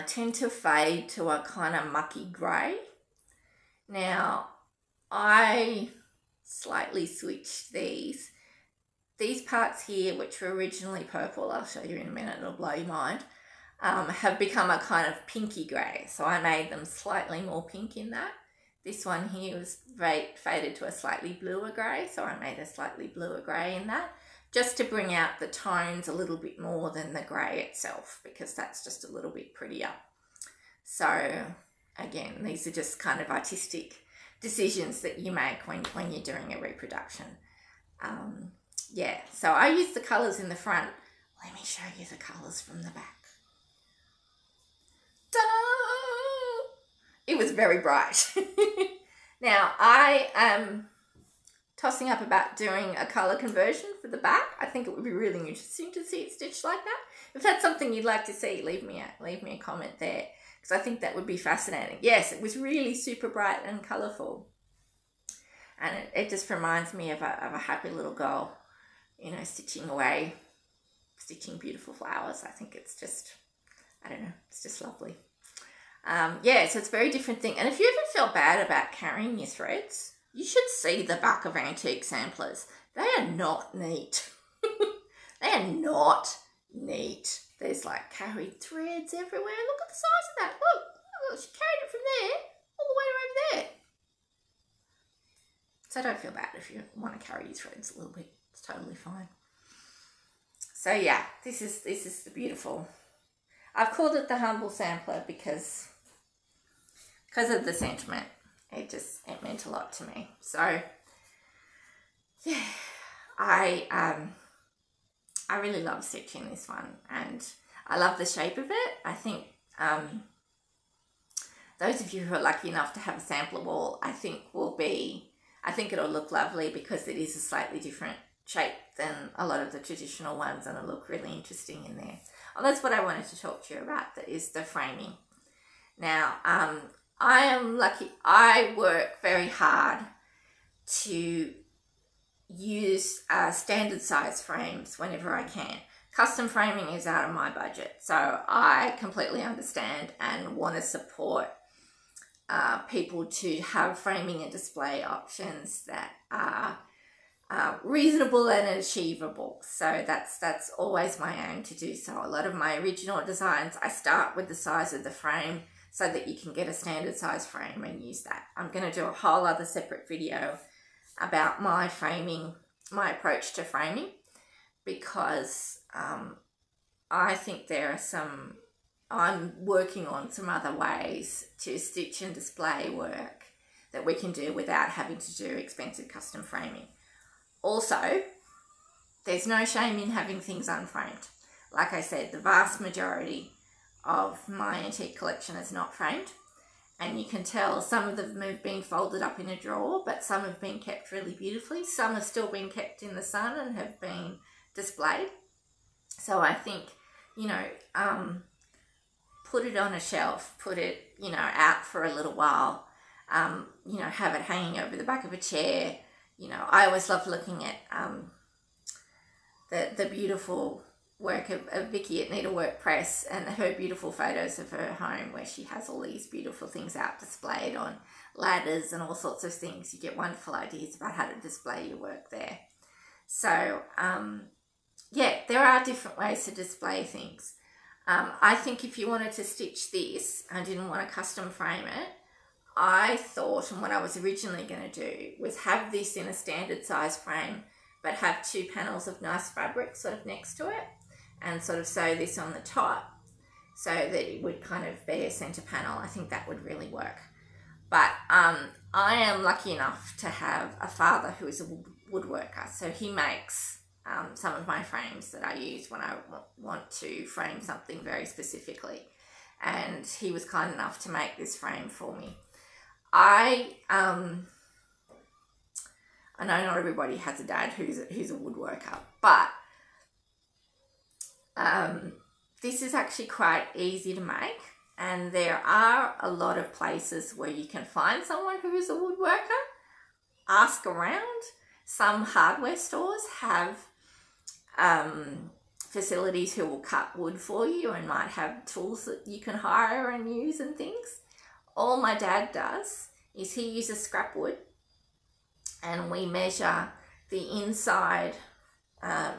tend to fade to a kind of mucky grey. Now, I slightly switched these parts here, which were originally purple, I'll show you in a minute, it'll blow your mind, have become a kind of pinky grey. So I made them slightly more pink in that. This one here was faded to a slightly bluer grey, so I made a slightly bluer grey in that, just to bring out the tones a little bit more than the grey itself, because that's just a little bit prettier. So again, these are just kind of artistic decisions that you make when you're doing a reproduction. Yeah, so I use the colours in the front. Let me show you the colours from the back. Ta-da! It was very bright. Now, I am tossing up about doing a colour conversion for the back. I think it would be really interesting to see it stitched like that. If that's something you'd like to see, leave me a comment there, because I think that would be fascinating. Yes, it was really super bright and colourful. And it just reminds me of a happy little girl, you know, stitching away, stitching beautiful flowers. I think it's just, I don't know, it's just lovely. Yeah, so it's a very different thing. And if you ever feel bad about carrying your threads, you should see the back of antique samplers. They are not neat. They are not neat. There's like carried threads everywhere. Look at the size of that. Look, she carried it from there all the way over there. So don't feel bad if you want to carry your threads a little bit. It's totally fine. So yeah, this is the beautiful. I've called it the humble sampler because of the sentiment. It meant a lot to me. So yeah, I really love stitching this one, and I love the shape of it. I think those of you who are lucky enough to have a sampler wall, I think it'll look lovely because it is a slightly different shape than a lot of the traditional ones, and it'll look really interesting in there. Oh, that's what I wanted to talk to you about, that is the framing. Now, I am lucky. I work very hard to use standard size frames whenever I can. Custom framing is out of my budget, so I completely understand and want to support people to have framing and display options that are reasonable and achievable. So that's always my aim to do so. A lot of my original designs, I start with the size of the frame so that you can get a standard size frame and use that. I'm going to do a whole other separate video about my framing, my approach to framing, because I think there are I'm working on some other ways to stitch and display work that we can do without having to do expensive custom framing. Also, there's no shame in having things unframed. Like I said, the vast majority of my antique collection is not framed, and you can tell some of them have been folded up in a drawer, but some have been kept really beautifully. Some have still been kept in the sun and have been displayed. So I think, you know, put it on a shelf, put it, you know, out for a little while, you know, have it hanging over the back of a chair. You know, I always love looking at the beautiful work of Vicky at Needlework Press and her beautiful photos of her home where she has all these beautiful things out displayed on ladders and all sorts of things. You get wonderful ideas about how to display your work there. So, yeah, there are different ways to display things. I think if you wanted to stitch this and didn't want to custom frame it, I thought, and what I was originally going to do, was have this in a standard size frame, but have 2 panels of nice fabric sort of next to it, and sort of sew this on the top so that it would kind of be a center panel. I think that would really work. But I am lucky enough to have a father who is a woodworker, so he makes some of my frames that I use when I want to frame something very specifically, and he was kind enough to make this frame for me. I know not everybody has a dad who's a woodworker, but this is actually quite easy to make, and there are a lot of places where you can find someone who is a woodworker. Ask around. Some hardware stores have facilities who will cut wood for you and might have tools that you can hire and use and things. All my dad does is he uses scrap wood, and we measure the inside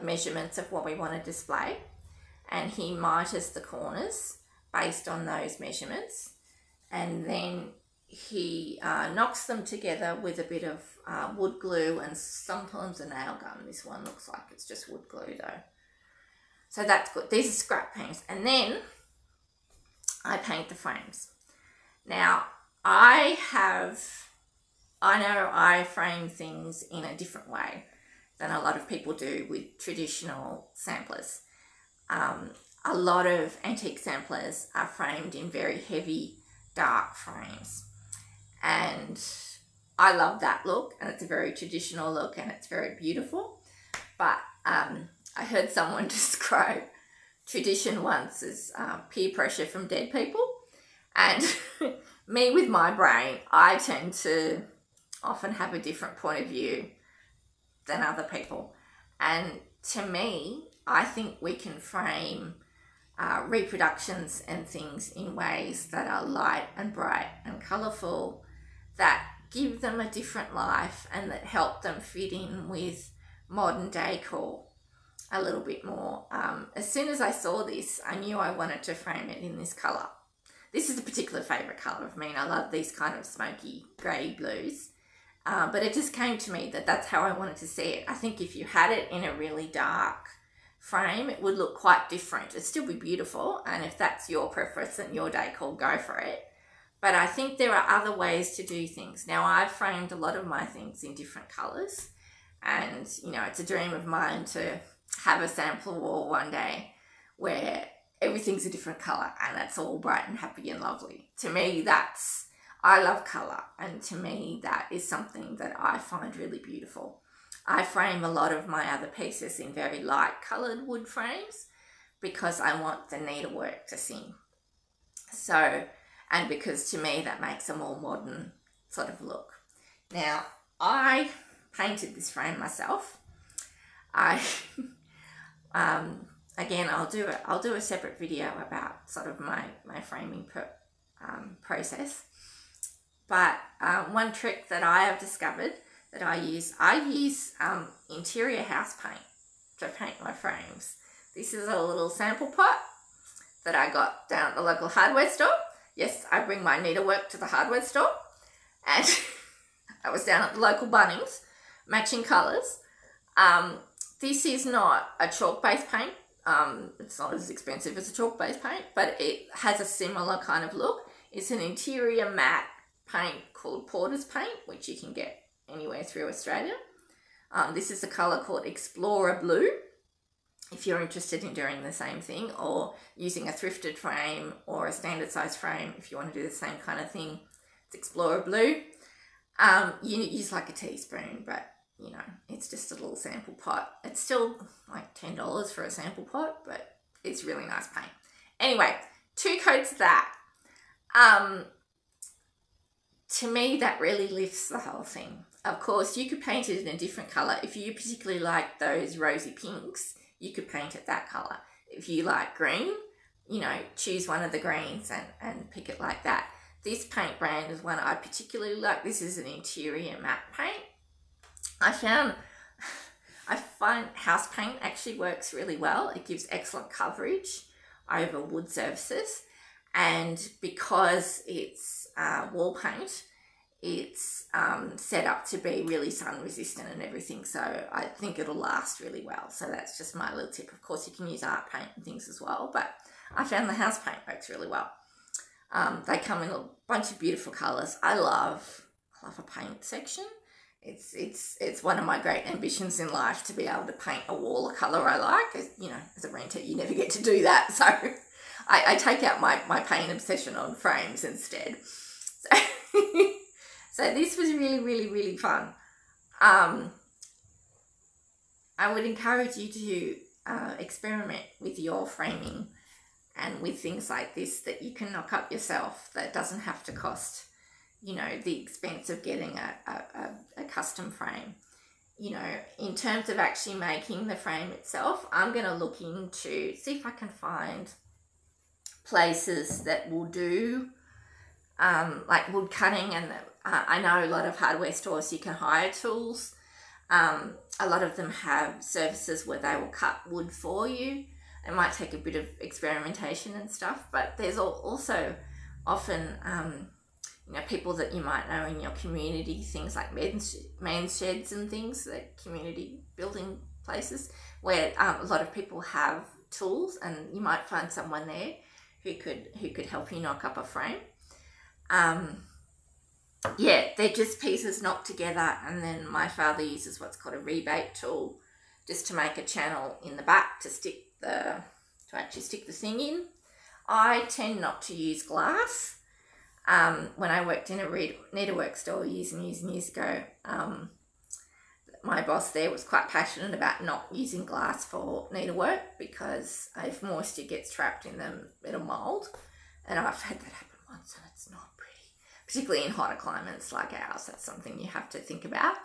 measurements of what we want to display, and he miters the corners based on those measurements, and then he knocks them together with a bit of wood glue and sometimes a nail gun. This one looks like it's just wood glue though. So that's good. These are scrap paints. And then I paint the frames. Now, I know I frame things in a different way than a lot of people do with traditional samplers. A lot of antique samplers are framed in very heavy, dark frames. And I love that look, and it's a very traditional look, and it's very beautiful. But I heard someone describe tradition once as peer pressure from dead people. And me with my brain, I tend to often have a different point of view than other people. And to me, I think we can frame reproductions and things in ways that are light and bright and colourful, that give them a different life and that help them fit in with modern decor a little bit more. As soon as I saw this, I knew I wanted to frame it in this colour. This is a particular favourite colour of mine. I love these kind of smoky grey blues. But it just came to me that that's how I wanted to see it. I think if you had it in a really dark frame, it would look quite different. It'd still be beautiful, and if that's your preference and your decor, go for it. But I think there are other ways to do things. Now, I've framed a lot of my things in different colours, and, you know, it's a dream of mine to have a sample wall one day where everything's a different colour and it's all bright and happy and lovely. To me, I love colour, and to me, that is something that I find really beautiful. I frame a lot of my other pieces in very light coloured wood frames because I want the needlework to sing. So, and because to me that makes a more modern sort of look. Now, I painted this frame myself. Again, I'll do a separate video about sort of my framing process. But one trick that I have discovered that I use interior house paint to paint my frames. This is a little sample pot that I got down at the local hardware store. Yes, I bring my needlework to the hardware store, and I was down at the local Bunnings, matching colours. This is not a chalk-based paint. It's not as expensive as a chalk-based paint, but it has a similar kind of look. It's an interior matte paint called Porter's paint, which you can get anywhere through Australia. This is a colour called Explorer Blue, if you're interested in doing the same thing, or using a thrifted frame or a standard size frame if you want to do the same kind of thing. It's Explorer Blue. You use like a teaspoon, but you know, it's just a little sample pot. It's still like $10 for a sample pot, but it's really nice paint. Anyway, 2 coats of that. To me, that really lifts the whole thing. Of course, you could paint it in a different colour. If you particularly like those rosy pinks, you could paint it that colour. If you like green, you know, choose one of the greens and pick it like that. This paint brand is one I particularly like. This is an interior matte paint. I find house paint actually works really well. It gives excellent coverage over wood surfaces, and because it's wall paint, it's set up to be really sun resistant and everything, so I think it'll last really well. So that's just my little tip. Of course, you can use art paint and things as well, but I found the house paint works really well. They come in a bunch of beautiful colours. I love a paint section. It's one of my great ambitions in life to be able to paint a wall a colour I like. As, you know, as a renter, you never get to do that, so I take out my paint obsession on frames instead. So this was really, really, really fun. I would encourage you to experiment with your framing and with things like this that you can knock up yourself, that doesn't have to cost, you know, the expense of getting a custom frame. You know, in terms of actually making the frame itself, I'm going to look into, see if I can find places that will do like wood cutting, and I know a lot of hardware stores you can hire tools. A lot of them have services where they will cut wood for you. It might take a bit of experimentation and stuff, but there's also often you know, people that you might know in your community, things like man's sheds and things, like community building places where a lot of people have tools, and you might find someone there who could help you knock up a frame. Yeah, they're just pieces knocked together, and then my father uses what's called a rebate tool just to make a channel in the back to actually stick the thing in. I tend not to use glass. When I worked in a needlework store years and years ago, my boss there was quite passionate about not using glass for needlework because if moisture gets trapped in them, it'll mould. And I've had that happen once, and it's not pretty, particularly in hotter climates like ours. That's something you have to think about.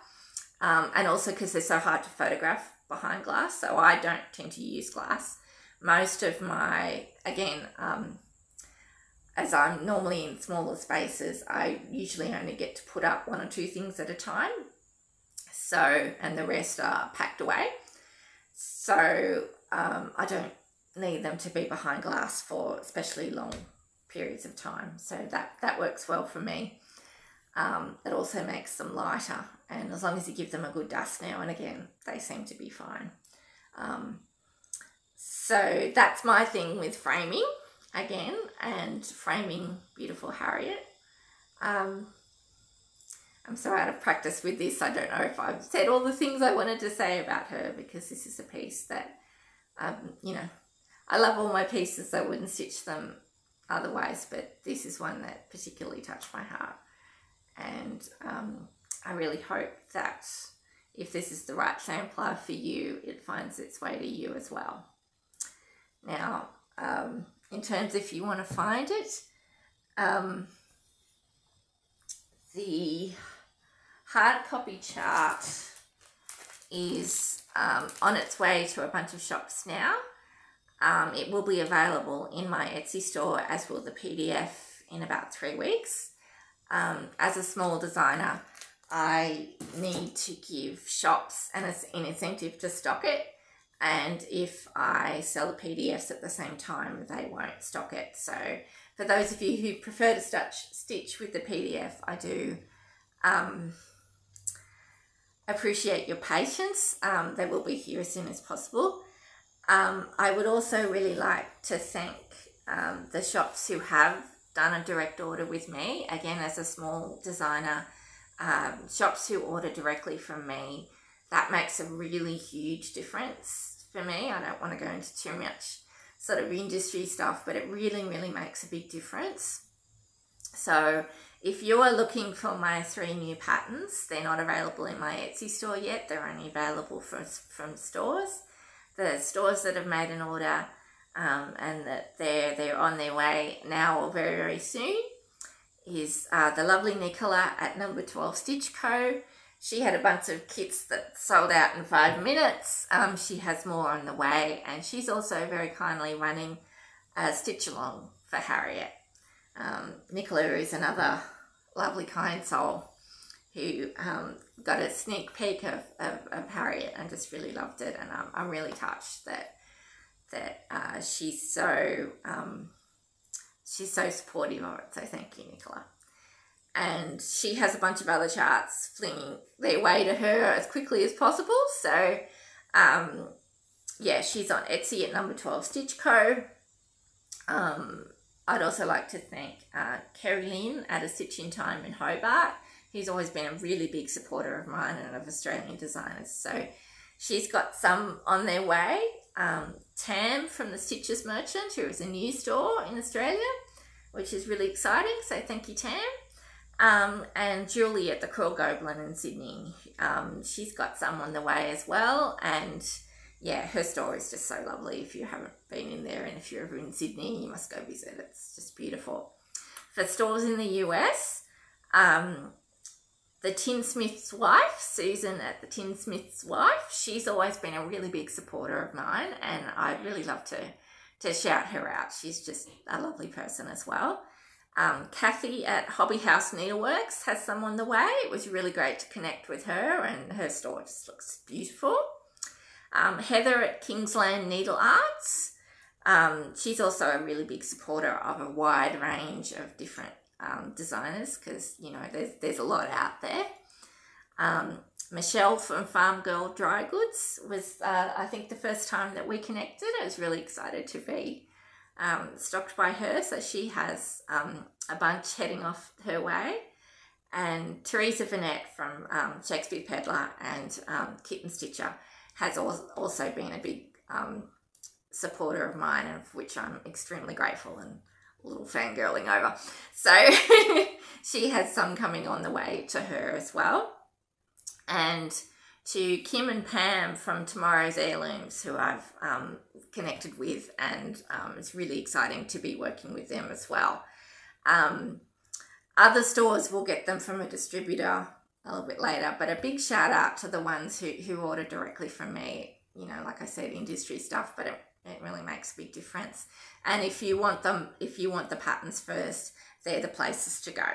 And also because they're so hard to photograph behind glass, so I don't tend to use glass. Most of my, again, as I'm normally in smaller spaces, I usually only get to put up 1 or 2 things at a time. So, and the rest are packed away. So I don't need them to be behind glass for especially long periods of time. So that works well for me. It also makes them lighter, and as long as you give them a good dust now and again, they seem to be fine. So that's my thing with framing again, and framing beautiful Harriet. I'm so out of practice with this, I don't know if I've said all the things I wanted to say about her, because this is a piece that, you know, I love all my pieces. I wouldn't stitch them otherwise, but this is one that particularly touched my heart. And I really hope that if this is the right sampler for you, it finds its way to you as well. Now, in terms if you want to find it, the hard copy chart is on its way to a bunch of shops now. It will be available in my Etsy store, as will the PDF, in about 3 weeks. As a small designer, I need to give shops an incentive to stock it, and if I sell the PDFs at the same time, they won't stock it. So for those of you who prefer to stitch with the PDF, I do appreciate your patience. They will be here as soon as possible. I would also really like to thank the shops who have done a direct order with me, again as a small designer, shops who order directly from me, that makes a really huge difference for me. I don't want to go into too much sort of industry stuff, but it really, really makes a big difference. So if you are looking for my 3 new patterns, they're not available in my Etsy store yet. They're only available from stores. The stores that have made an order and that they're on their way now or very, very soon is the lovely Nicola at number 12 Stitch Co. She had a bunch of kits that sold out in 5 minutes. She has more on the way, and she's also very kindly running a stitch along for Harriet. Nicola is another lovely kind soul who got a sneak peek of Harriet and just really loved it, and I'm really touched that she's so supportive of it. So thank you, Nicola. And she has a bunch of other charts flinging their way to her as quickly as possible. So yeah, she's on Etsy at number 12 Stitch Co. I'd also like to thank Kerry Lynn at A Stitch in Time in Hobart, who's always been a really big supporter of mine and of Australian designers. So she's got some on their way. Tam from the Stitches Merchant, who is a new store in Australia, which is really exciting. So thank you, Tam. And Julie at the Curl Goblin in Sydney. She's got some on the way as well. And yeah, her store is just so lovely. If you haven't been in there and if you're ever in Sydney, you must go visit. It's just beautiful. For stores in the US, the Tinsmith's wife, Susan at the Tinsmith's wife, she's always been a really big supporter of mine, and I'd really love to shout her out. She's just a lovely person as well. Kathy at Hobby House Needleworks has some on the way. It was really great to connect with her, and her store just looks beautiful. Heather at Kingsland Needle Arts. She's also a really big supporter of a wide range of different designers, because, you know, there's a lot out there. Michelle from Farm Girl Dry Goods was, I think, the first time that we connected. I was really excited to be stocked by her, so she has a bunch heading off her way. And Teresa Vanette from Shakespeare Peddler and Kitten Stitcher has also been a big supporter of mine, and for which I'm extremely grateful and a little fangirling over. So she has some coming on the way to her as well. And to Kim and Pam from Tomorrow's Heirlooms, who I've connected with, and it's really exciting to be working with them as well. Other stores will get them from a distributor a little bit later, but a big shout out to the ones who order directly from me. You know, like I said, industry stuff, but it really makes a big difference. And if you want the patterns first, they're the places to go.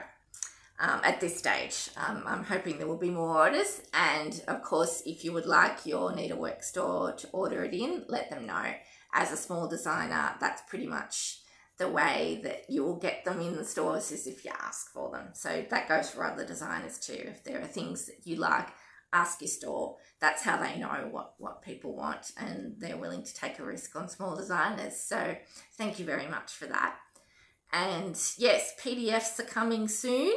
At this stage, I'm hoping there will be more orders, and of course, if you would like your needlework store to order it in, let them know. As a small designer, that's pretty much the way that you will get them in the stores, is if you ask for them. So that goes for other designers too. If there are things that you like, ask your store. That's how they know what people want, and they're willing to take a risk on small designers. So thank you very much for that. And yes, PDFs are coming soon.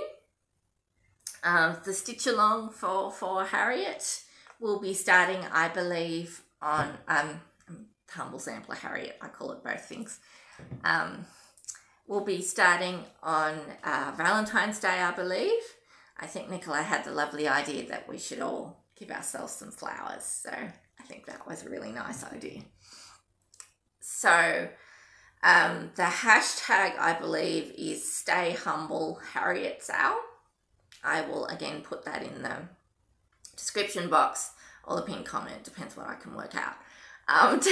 The stitch along for Harriet will be starting, I believe, on Humble Sampler Harriet, I call it both things. We'll be starting on Valentine's Day, I believe. I think Nicola had the lovely idea that we should all give ourselves some flowers, so I think that was a really nice idea. So the hashtag, I believe, is Stay Humble Harriet Sale. I will again put that in the description box or the pinned comment, depends what I can work out,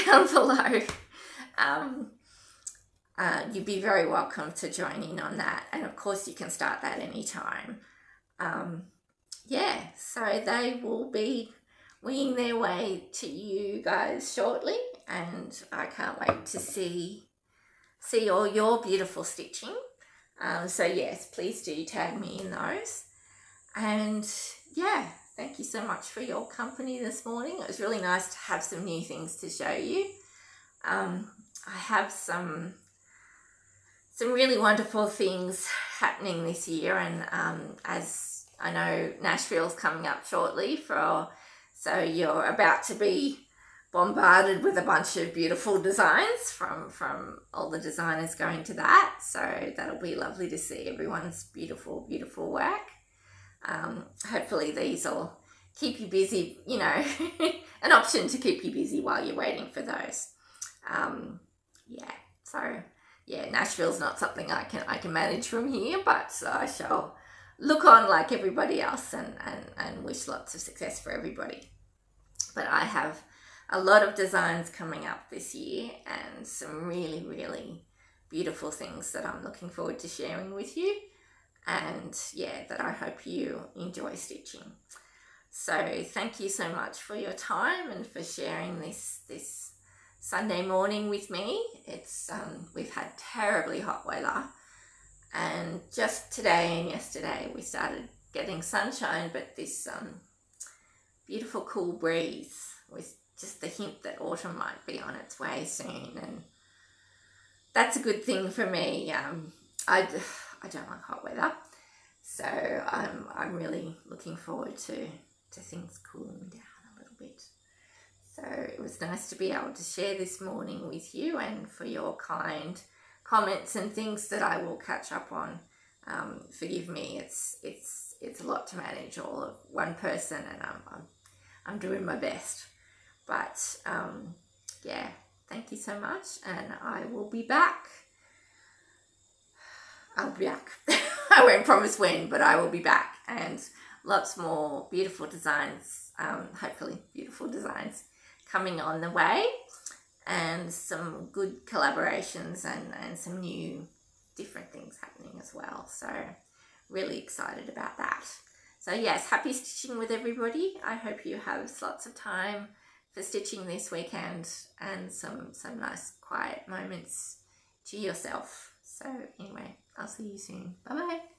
down below. You'd be very welcome to join in on that, and of course you can start that anytime. Yeah, so they will be winging their way to you guys shortly, and I can't wait to see all your beautiful stitching. So yes, please do tag me in those. And yeah, thank you so much for your company this morning. It was really nice to have some new things to show you. I have some some really wonderful things happening this year, and as I know, Nashville's coming up shortly, so you're about to be bombarded with a bunch of beautiful designs from all the designers going to that. So that'll be lovely to see everyone's beautiful, beautiful work. Hopefully these will keep you busy, you know, an option to keep you busy while you're waiting for those. Yeah, Nashville's not something I can manage from here, but I shall look on like everybody else and wish lots of success for everybody. But I have a lot of designs coming up this year and some really, really beautiful things that I'm looking forward to sharing with you. And yeah, that I hope you enjoy stitching. So thank you so much for your time and for sharing this Sunday morning with me. It's we've had terribly hot weather, and just today and yesterday we started getting sunshine, but this beautiful cool breeze with just the hint that autumn might be on its way soon, and that's a good thing for me. I don't like hot weather, so I'm really looking forward to things cooling down a little bit. So it was nice to be able to share this morning with you, and for your kind comments and things that I will catch up on. Forgive me, it's a lot to manage, all of one person, and I'm doing my best. But yeah, thank you so much, and I will be back. I'll be back. I won't promise when, but I will be back, and lots more beautiful designs, hopefully beautiful designs coming on the way, and some good collaborations and some new different things happening as well. So really excited about that. So yes, happy stitching with everybody. I hope you have lots of time for stitching this weekend and some nice quiet moments to yourself. So anyway, I'll see you soon. Bye bye.